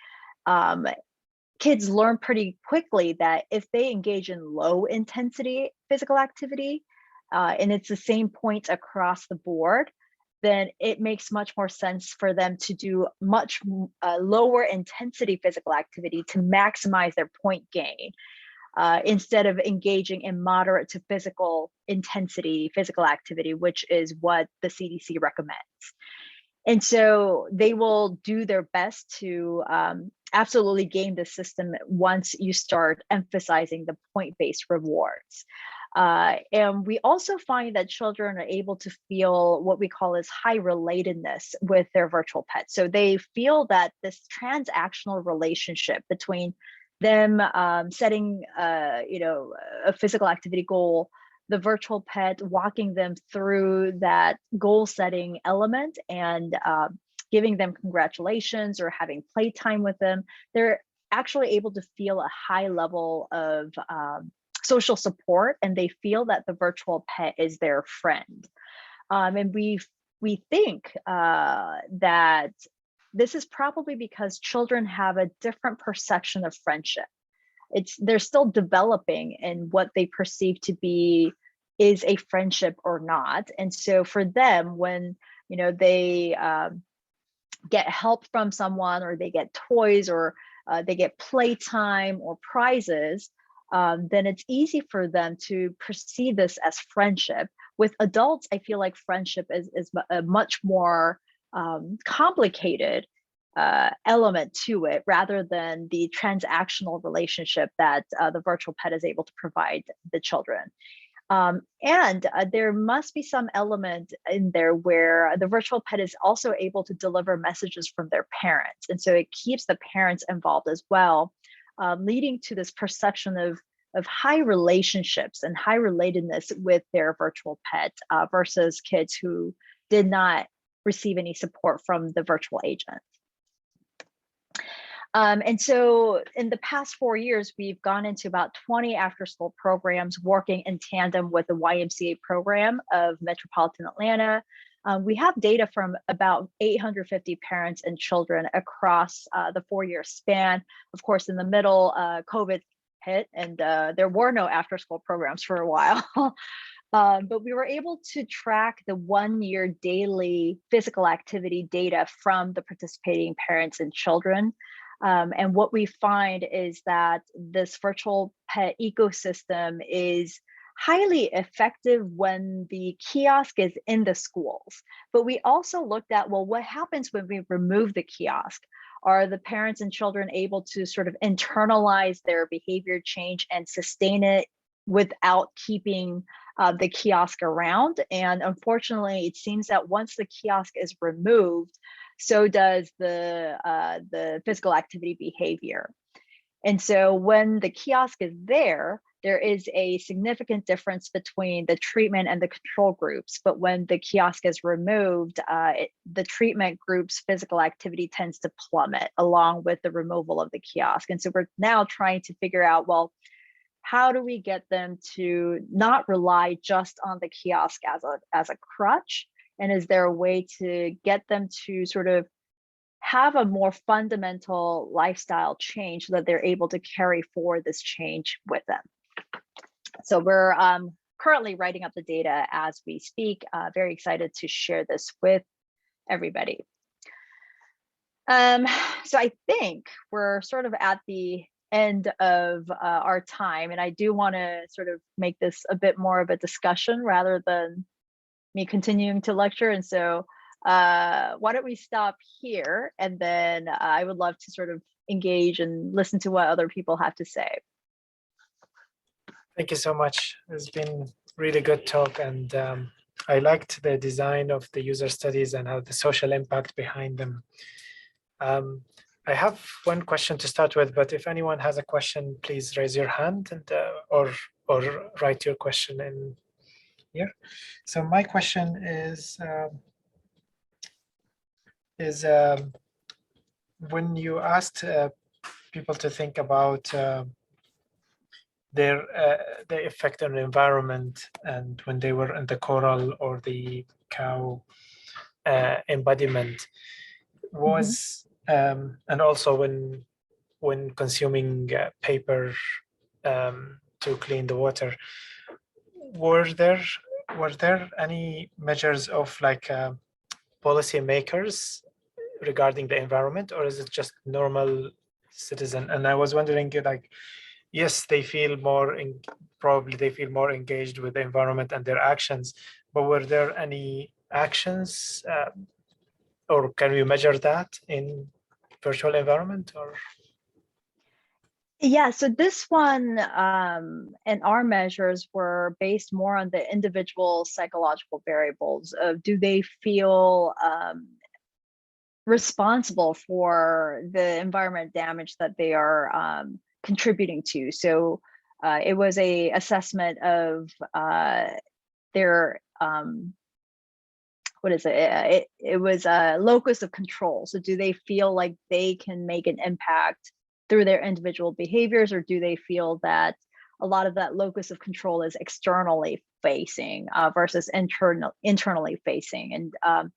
kids learn pretty quickly that if they engage in low intensity physical activity, and it's the same points across the board, then it makes much more sense for them to do much lower intensity physical activity to maximize their point gain, instead of engaging in moderate to physical intensity physical activity, which is what the CDC recommends. And so they will do their best to absolutely game the system once you start emphasizing the point-based rewards. And we also find that children are able to feel what we call as high relatedness with their virtual pet. So they feel that this transactional relationship between them setting a physical activity goal, the virtual pet walking them through that goal setting element, and giving them congratulations or having playtime with them, they're actually able to feel a high level of social support, and they feel that the virtual pet is their friend. And we think that this is probably because children have a different perception of friendship. They're still developing in what they perceive to be is a friendship or not. And so for them, when they get help from someone, or they get toys, or they get playtime or prizes, then it's easy for them to perceive this as friendship. With adults, I feel like friendship is a much more complicated element to it, rather than the transactional relationship that the virtual pet is able to provide the children. And there must be some element in there where the virtual pet is also able to deliver messages from their parents. And so it keeps the parents involved as well, leading to this perception of of high relationships and high relatedness with their virtual pet versus kids who did not receive any support from the virtual agent. And so in the past 4 years, we've gone into about 20 after-school programs working in tandem with the YMCA program of Metropolitan Atlanta. We have data from about 850 parents and children across the 4-year span. Of course, in the middle, COVID hit, and there were no after-school programs for a while. But we were able to track the 1-year daily physical activity data from the participating parents and children. And what we find is that this virtual pet ecosystem is highly effective when the kiosk is in the schools. But we also looked at, well, what happens when we remove the kiosk? Are the parents and children able to sort of internalize their behavior change and sustain it without keeping the kiosk around? And unfortunately, it seems that once the kiosk is removed, so does the physical activity behavior. And so when the kiosk is there is a significant difference between the treatment and the control groups. But when the kiosk is removed, the treatment group's physical activity tends to plummet along with the removal of the kiosk. And so we're now trying to figure out, well, how do we get them to not rely just on the kiosk as a crutch? And is there a way to get them to sort of have a more fundamental lifestyle change so that they're able to carry forward this change with them? So we're currently writing up the data as we speak. Very excited to share this with everybody. So I think we're sort of at the end of our time, and I do want to sort of make this a bit more of a discussion rather than me continuing to lecture. And so why don't we stop here, and then I would love to sort of engage and listen to what other people have to say. Thank you so much. It's been really good talk, and I liked the design of the user studies and how the social impact behind them. I have one question to start with, but if anyone has a question, please raise your hand and or write your question in here. So my question is when you asked people to think about the effect on the environment, and when they were in the coral or the cow embodiment, was and also when consuming paper to clean the water, were there any measures of like policy makers regarding the environment, or is it just normal citizen? And I was wondering, like, yes, they feel more probably they feel more engaged with the environment and their actions, but were there any actions or can we measure that in virtual environment? Or yeah, so this one and our measures were based more on the individual psychological variables of, do they feel responsible for the environment damage that they are contributing to. So it was a assessment of their what is it? It was a locus of control. So do they feel like they can make an impact through their individual behaviors, or do they feel that a lot of that locus of control is externally facing versus internally facing? And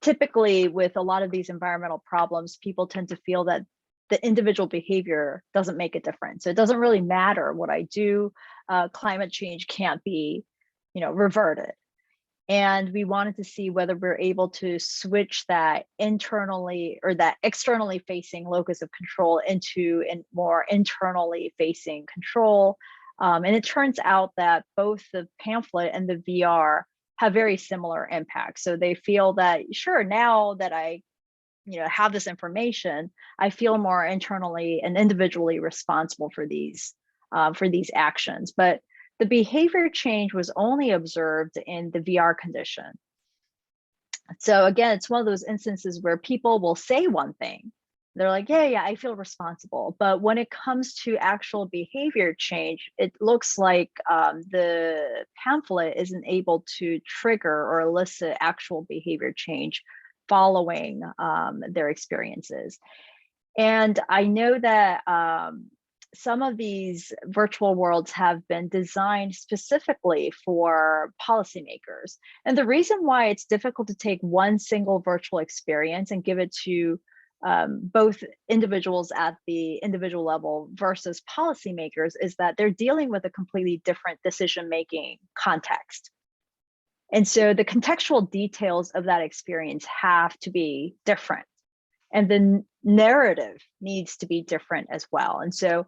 typically with a lot of these environmental problems, people tend to feel that the individual behavior doesn't make a difference. So it doesn't really matter what I do. Climate change can't be, reverted. And we wanted to see whether we're able to switch that internally or that externally facing locus of control into a more internally facing control. And it turns out that both the pamphlet and the VR have very similar impacts. So they feel that, sure, now that I have this information, I feel more internally and individually responsible for these actions. But the behavior change was only observed in the VR condition. So again, it's one of those instances where people will say one thing, They're like, yeah, I feel responsible. But when it comes to actual behavior change, it looks like the pamphlet isn't able to trigger or elicit actual behavior change following their experiences. And I know that some of these virtual worlds have been designed specifically for policymakers. And the reason why it's difficult to take one single virtual experience and give it to both individuals at the individual level versus policymakers is that they're dealing with a completely different decision-making context. And so the contextual details of that experience have to be different. And the narrative needs to be different as well. And so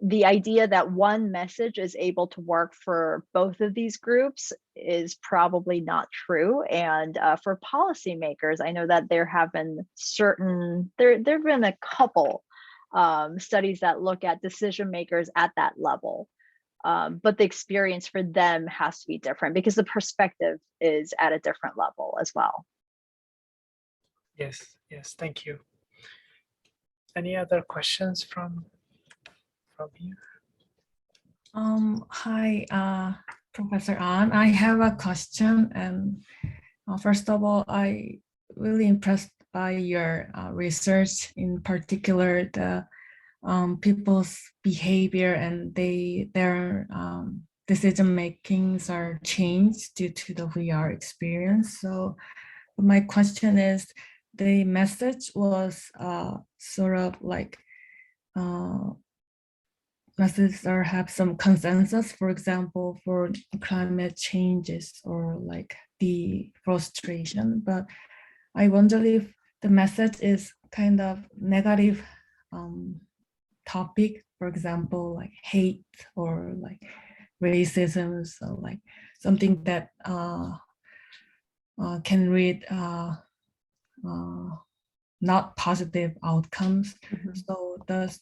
the idea that one message is able to work for both of these groups is probably not true. And for policymakers, I know that there have been there have been a couple studies that look at decision makers at that level. But the experience for them has to be different because the perspective is at a different level as well. Yes, thank you. Any other questions from you? Hi, Professor An. I have a question, and first of all, I really impressed by your research, in particular the people's behavior and their decision makings are changed due to the VR experience. So my question is, the message was sort of like messages or have some consensus, for example, for climate changes or like the frustration. But I wonder if the message is kind of negative topic, for example, like hate or like racism, so like something that can read not positive outcomes. Mm-hmm. So does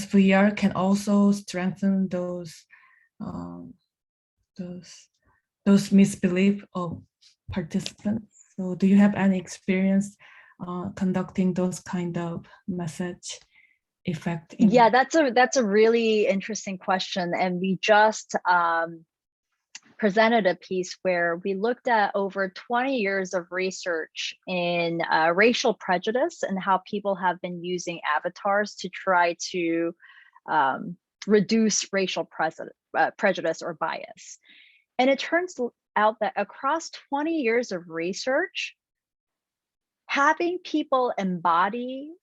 VR can also strengthen those misbelief of participants? So do you have any experience conducting those kind of message effect? Yeah, that's a really interesting question. And we just presented a piece where we looked at over 20 years of research in racial prejudice and how people have been using avatars to try to reduce racial prejudice or bias. And it turns out that across 20 years of research, having people embody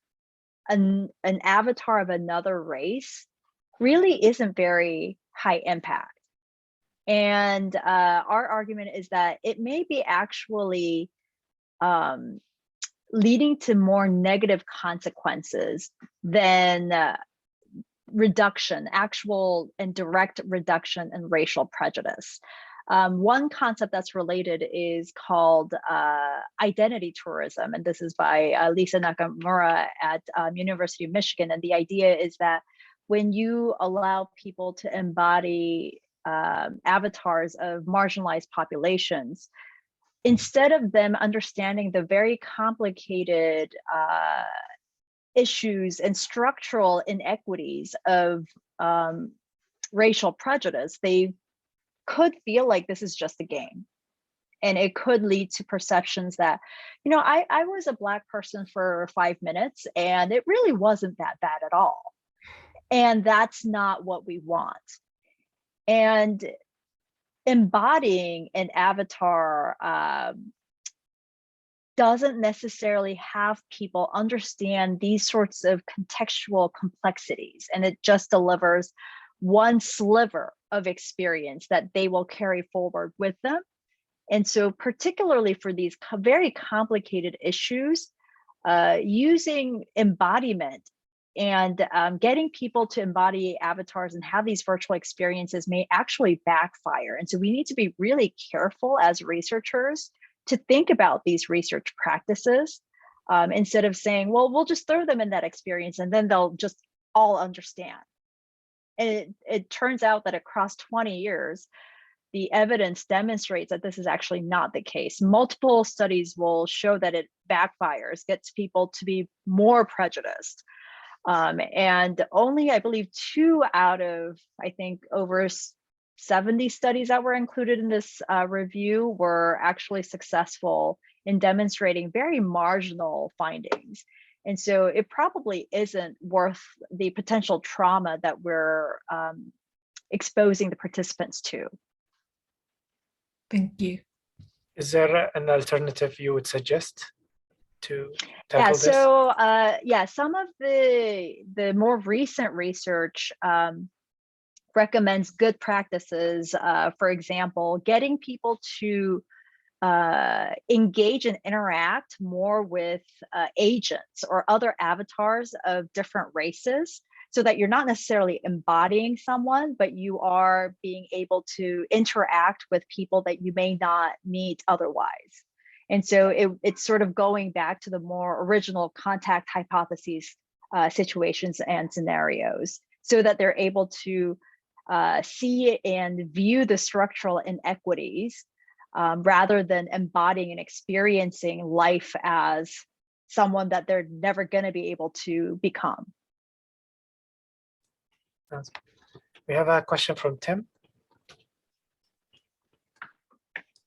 an avatar of another race really isn't very high impact. And our argument is that it may be actually leading to more negative consequences than actual and direct reduction in racial prejudice. One concept that's related is called identity tourism, and this is by Lisa Nakamura at University of Michigan. And the idea is that when you allow people to embody avatars of marginalized populations, instead of them understanding the very complicated issues and structural inequities of racial prejudice, they could feel like this is just a game. And it could lead to perceptions that, I was a Black person for 5 minutes and it really wasn't that bad at all. And that's not what we want. And embodying an avatar doesn't necessarily have people understand these sorts of contextual complexities, and it just delivers one sliver of experience that they will carry forward with them. And so particularly for these very complicated issues, using embodiment and getting people to embody avatars and have these virtual experiences may actually backfire. And so we need to be really careful as researchers to think about these research practices instead of saying, well, we'll just throw them in that experience and then they'll just all understand. And it turns out that across 20 years, the evidence demonstrates that this is actually not the case. Multiple studies will show that it backfires, gets people to be more prejudiced. And only, I believe, 2 out of, I think, over 70 studies that were included in this review were actually successful in demonstrating very marginal findings. And so it probably isn't worth the potential trauma that we're exposing the participants to. Thank you. Is there an alternative you would suggest to tackle this? So some of the more recent research recommends good practices. For example, getting people to engage and interact more with agents or other avatars of different races, so that you're not necessarily embodying someone, but you are being able to interact with people that you may not meet otherwise. And so it's sort of going back to the more original contact hypotheses situations and scenarios, so that they're able to see and view the structural inequities rather than embodying and experiencing life as someone that they're never going to be able to become. We have a question from Tim.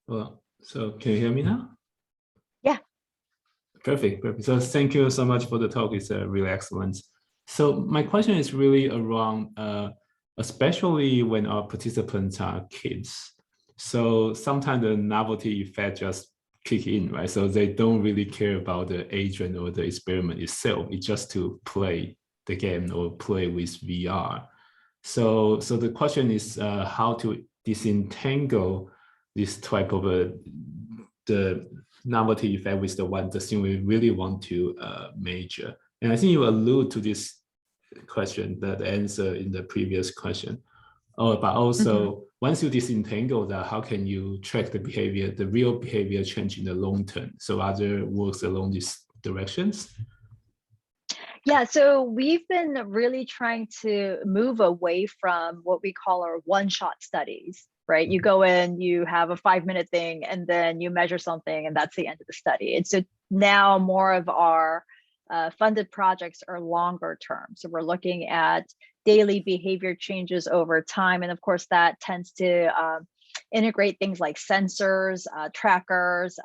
Well, so can you hear me now? Yeah. Perfect. So thank you so much for the talk. It's really excellent. So my question is really around, especially when our participants are kids. So sometimes the novelty effect just kick in, right? So they don't really care about the agent or the experiment itself. It's just to play the game or play with VR. So the question is how to disentangle this type of the novelty effect with the thing we really want to measure. And I think you allude to this question, the answer in the previous question. But also, once you disentangle that, how can you track the behavior, the real behavior change in the long term? So other works along these directions? Yeah, so we've been really trying to move away from what we call our one-shot studies, right? You go in, you have a 5-minute thing, and then you measure something, and that's the end of the study. And so now more of our funded projects are longer term. So we're looking at daily behavior changes over time. And of course, that tends to integrate things like sensors, trackers,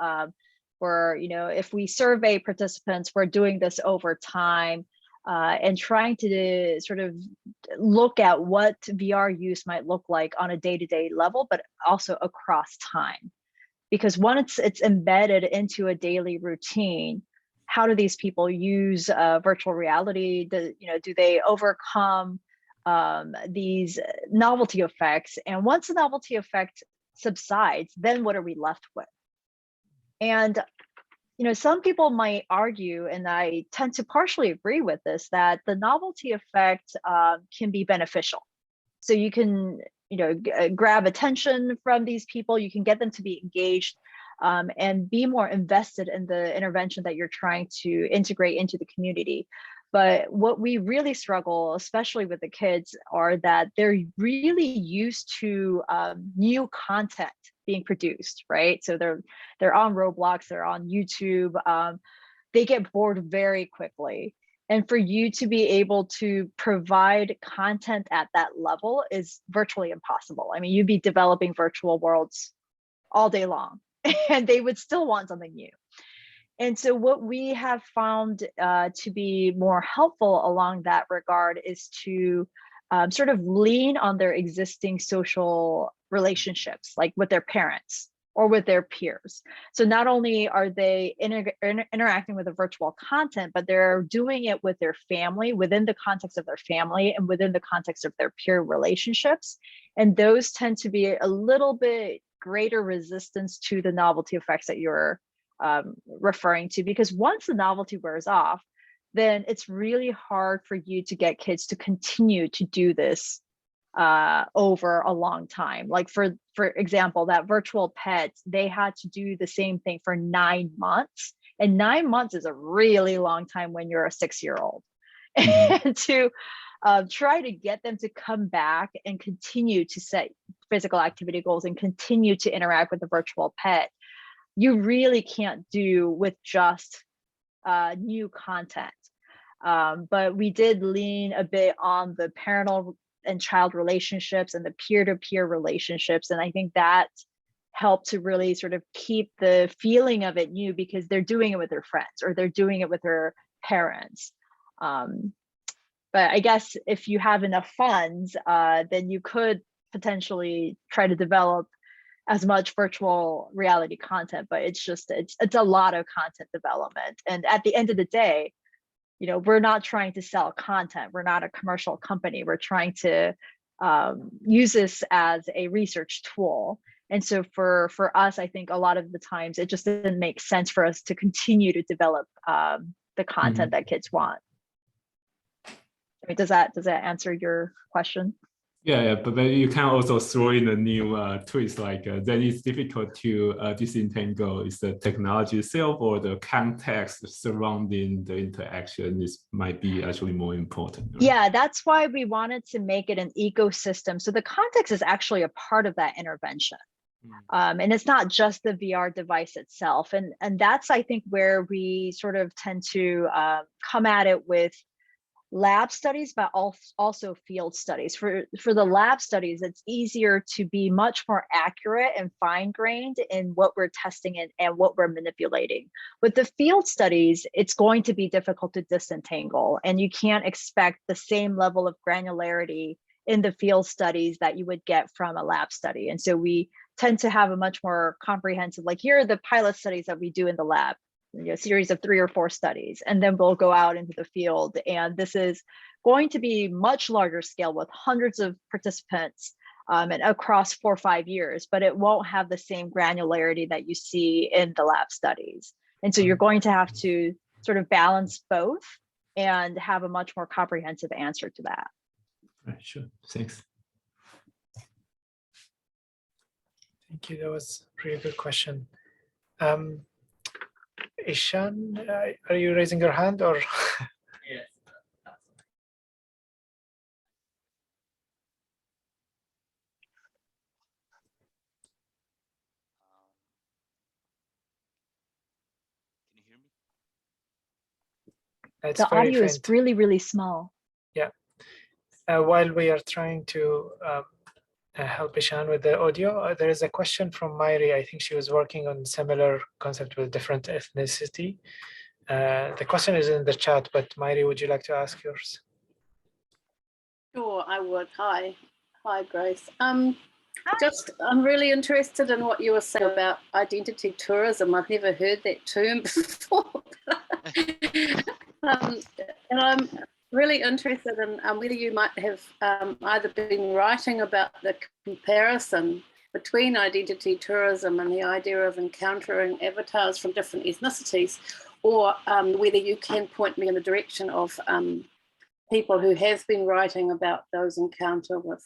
where, if we survey participants, we're doing this over time and trying to sort of look at what VR use might look like on a day-to-day level, but also across time. Because once it's embedded into a daily routine, how do these people use virtual reality? Do they overcome these novelty effects? And once the novelty effect subsides, then what are we left with? And some people might argue, and I tend to partially agree with this, that the novelty effect can be beneficial. So you can, grab attention from these people, you can get them to be engaged and be more invested in the intervention that you're trying to integrate into the community. But what we really struggle, especially with the kids, are that they're really used to new content being produced, right? So they're on Roblox, they're on YouTube, they get bored very quickly. And for you to be able to provide content at that level is virtually impossible. I mean, you'd be developing virtual worlds all day long, and they would still want something new. And so what we have found to be more helpful along that regard is to sort of lean on their existing social relationships, like with their parents or with their peers. So not only are they interacting with the virtual content, but they're doing it with their family, within the context of their family and within the context of their peer relationships. And those tend to be a little bit greater resistance to the novelty effects that you're referring to, because once the novelty wears off, then it's really hard for you to get kids to continue to do this over a long time. Like for example, that virtual pet, they had to do the same thing for 9 months, and 9 months is a really long time when you're a 6-year-old. And to try to get them to come back and continue to set physical activity goals and continue to interact with the virtual pet, you really can't do with just new content. But we did lean a bit on the parental and child relationships and the peer-to-peer relationships. And I think that helped to really sort of keep the feeling of it new, because they're doing it with their friends or they're doing it with their parents. But I guess if you have enough funds, then you could potentially try to develop as much virtual reality content, but it's a lot of content development. And at the end of the day, you know, we're not trying to sell content. We're not a commercial company. We're trying to use this as a research tool. And so for us, I think a lot of the times it just didn't make sense for us to continue to develop the content that kids want. I mean, does that answer your question? Yeah, but you can also throw in a new twist, like then it's difficult to disentangle is the technology itself or the context surrounding the interaction might be actually more important. Right? Yeah, that's why we wanted to make it an ecosystem. So the context is actually a part of that intervention. And it's not just the VR device itself. And that's, I think, where we sort of tend to come at it with lab studies, but also field studies. For the lab studies, it's easier to be much more accurate and fine-grained in what we're testing and what we're manipulating. With the field studies, it's going to be difficult to disentangle, and you can't expect the same level of granularity in the field studies that you would get from a lab study. And so we tend to have a much more comprehensive, like, here are the pilot studies that we do in the lab, you know, series of 3 or 4 studies, and then we'll go out into the field. And this is going to be much larger scale with hundreds of participants and across 4 or 5 years, but it won't have the same granularity that you see in the lab studies. And so you're going to have to sort of balance both and have a much more comprehensive answer to that. Right, sure, thanks. Thank you. That was a really good question. Ishan, are you raising your hand or? Yes. Can you hear me? It's The very audio is faint. really, really small. Yeah. While we are trying to help Ishan with the audio, there is a question from Myri. I think she was working on similar concept with different ethnicity. The question is in the chat, but Myri, would you like to ask yours? Sure, I would. Hi, Grace. I'm really interested in what you were saying about identity tourism. I've never heard that term before. And I'm really interested in whether you might have either been writing about the comparison between identity tourism and the idea of encountering avatars from different ethnicities, or whether you can point me in the direction of people who have been writing about those encounters with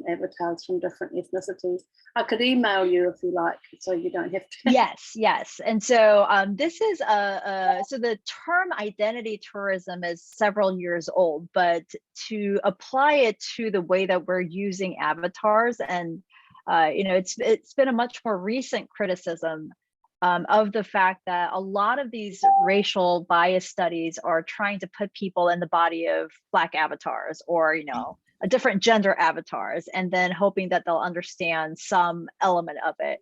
avatars from different ethnicities. I could email you if you like, so you don't have to. Yes. And so this is so the term identity tourism is several years old, but to apply it to the way that we're using avatars, and you know, it's been a much more recent criticism of the fact that a lot of these racial bias studies are trying to put people in the body of Black avatars, or, you know, a different gender avatars, and then hoping that they'll understand some element of it.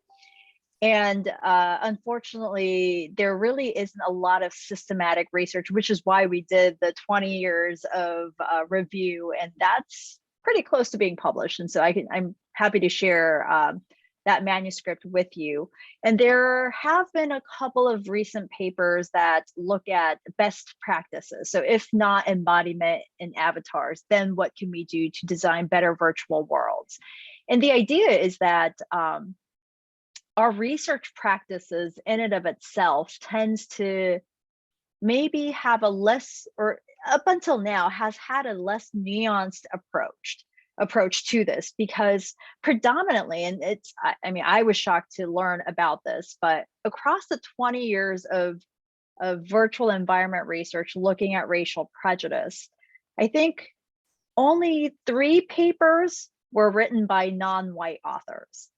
And unfortunately, there really isn't a lot of systematic research, which is why we did the 20 years of review, and that's pretty close to being published. And so I'm happy to share that manuscript with you. And there have been a couple of recent papers that look at best practices. So if not embodiment in avatars, then what can we do to design better virtual worlds? And the idea is that our research practices in and of itself tends to maybe have a less, or up until now has had a less nuanced approach to this, because predominantly, and I mean, I was shocked to learn about this, but across the 20 years of virtual environment research looking at racial prejudice, I think only 3 papers were written by non-white authors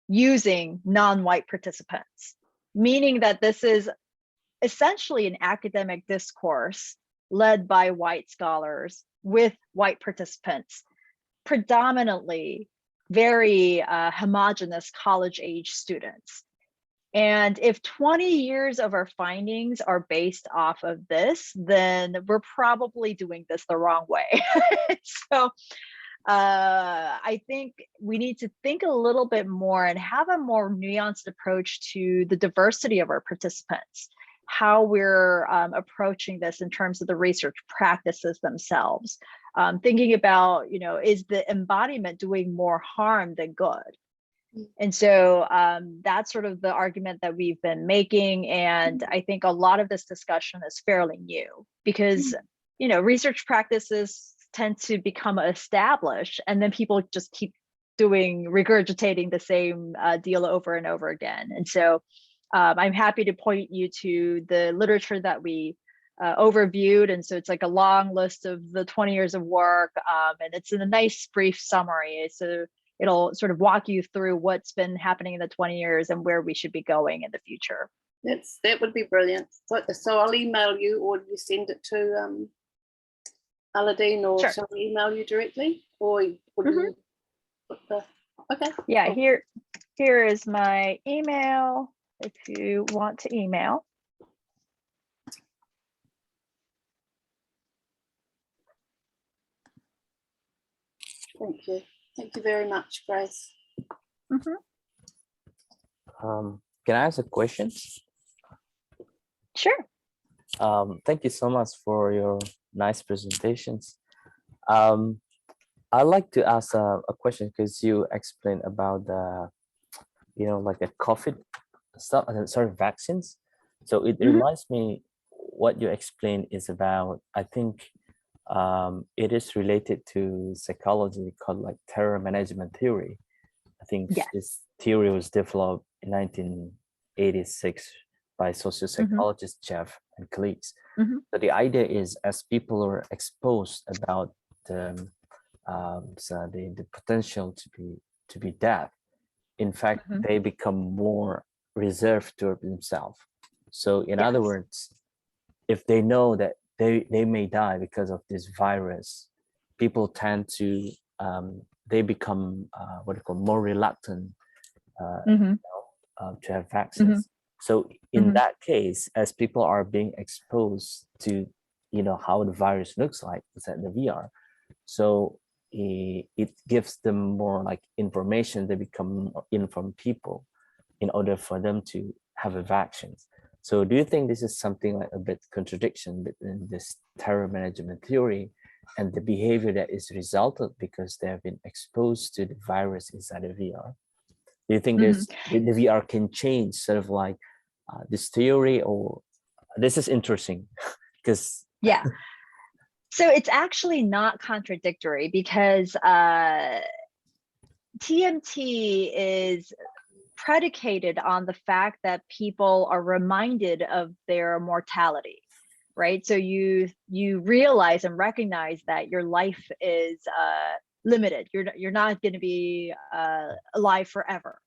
using non-white participants, meaning that this is essentially an academic discourse led by white scholars with white participants, predominantly very homogenous college-age students. And if 20 years of our findings are based off of this, then we're probably doing this the wrong way. So I think we need to think a little bit more and have a more nuanced approach to the diversity of our participants, how we're approaching this in terms of the research practices themselves. Thinking about, is the embodiment doing more harm than good? And so that's sort of the argument that we've been making. And I think a lot of this discussion is fairly new because, research practices tend to become established and then people just keep regurgitating the same deal over and over again. And so I'm happy to point you to the literature that we overviewed. And so it's like a long list of the 20 years of work, and it's in a nice brief summary. So it'll sort of walk you through what's been happening in the 20 years and where we should be going in the future. That would be brilliant. So I'll email you, or you send it to Aladdin, or Sure. shall I email you directly? Or would you put the, okay. Yeah, cool. here is my email if you want to email. Thank you. Thank you very much, Grace. Can I ask a question? Sure. Thank you so much for your nice presentations. I'd like to ask a question because you explained about the, like the COVID stuff, vaccines. So it reminds me what you explained is about, I think it is related to psychology called like terror management theory. I think this theory was developed in 1986 by sociopsychologist Jeff and colleagues. So the idea is, as people are exposed about the potential to be death, in fact, they become more reserved toward themselves. So in other words, if they know that they may die because of this virus, people tend to they become more reluctant to have vaccines. So in that case, as people are being exposed to how the virus looks like, it's at the VR, so it gives them more like information. They become more informed people in order for them to have a vaccine. So do you think this is something like a bit contradiction between this terror management theory and the behavior that is resulted because they have been exposed to the virus inside the VR? Do you think the VR can change sort of like this theory? Or this is interesting because so it's actually not contradictory because TMT is predicated on the fact that people are reminded of their mortality, right? So you realize and recognize that your life is limited. You're not going to be alive forever.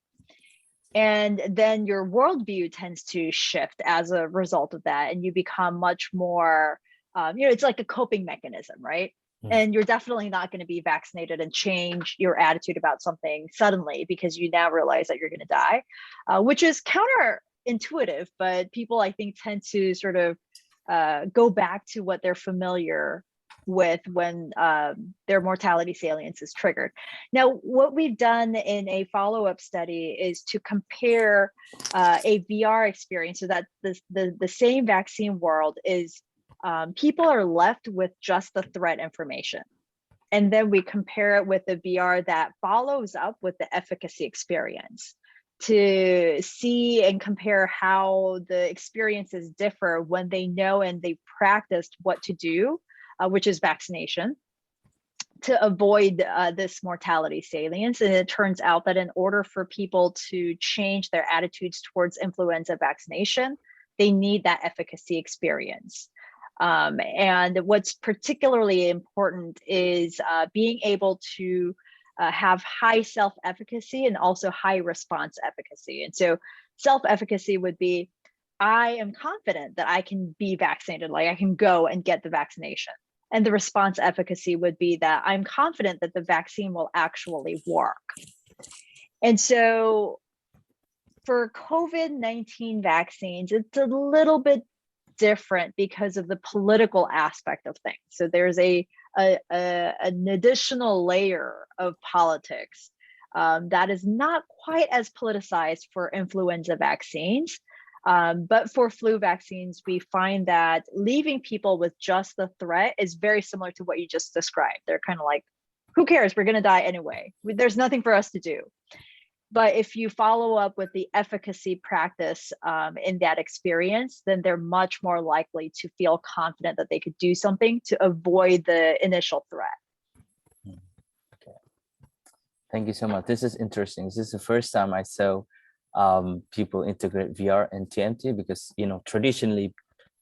And then your worldview tends to shift as a result of that, and you become much more, it's like a coping mechanism, right? And you're definitely not going to be vaccinated and change your attitude about something suddenly because you now realize that you're going to die, which is counterintuitive, but people, I think, tend to sort of go back to what they're familiar with when their mortality salience is triggered. Now, what we've done in a follow-up study is to compare a VR experience so that the same vaccine world is people are left with just the threat information. And then we compare it with the VR that follows up with the efficacy experience to see and compare how the experiences differ when they know and they practiced what to do, which is vaccination, to avoid this mortality salience. And it turns out that in order for people to change their attitudes towards influenza vaccination, they need that efficacy experience. And what's particularly important is being able to have high self-efficacy and also high response efficacy. And so self-efficacy would be, I am confident that I can be vaccinated, like I can go and get the vaccination. And the response efficacy would be that I'm confident that the vaccine will actually work. And so for COVID-19 vaccines, it's a little bit different because of the political aspect of things. So there's an additional layer of politics that is not quite as politicized for influenza vaccines. But for flu vaccines, we find that leaving people with just the threat is very similar to what you just described. They're kind of like, who cares? We're going to die anyway. There's nothing for us to do. But if you follow up with the efficacy practice in that experience, then they're much more likely to feel confident that they could do something to avoid the initial threat. Okay. Thank you so much. This is interesting. This is the first time I saw people integrate VR and TMT, because traditionally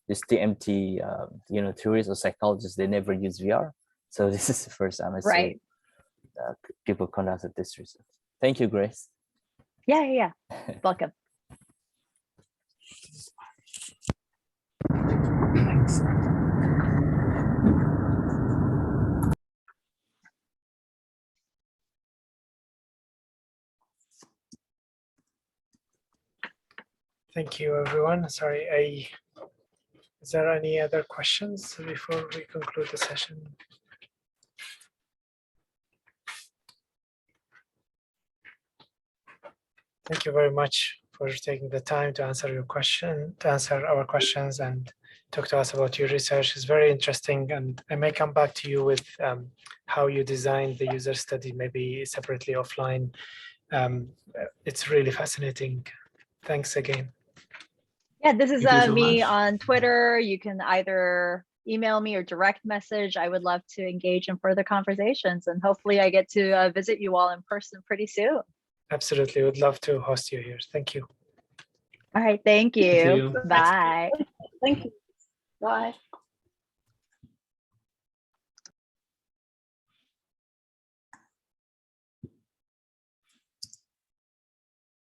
this TMT theories or psychologists, they never use VR. So this is the first time I saw people conducted this research. Thank you, Grace. Yeah. Welcome. Thanks. Thank you, everyone. Sorry, is there any other questions before we conclude the session? Thank you very much for taking the time to answer our questions and talk to us about your research. It's very interesting, and I may come back to you with how you designed the user study, maybe separately offline. It's really fascinating. Thanks again. Yeah, this is Thank you so me much. on Twitter. You can either email me or direct message. I would love to engage in further conversations, and hopefully I get to visit you all in person pretty soon. Absolutely, would love to host you here. Thank you. All right, thank you. Thank you. Bye. Thank you. Bye.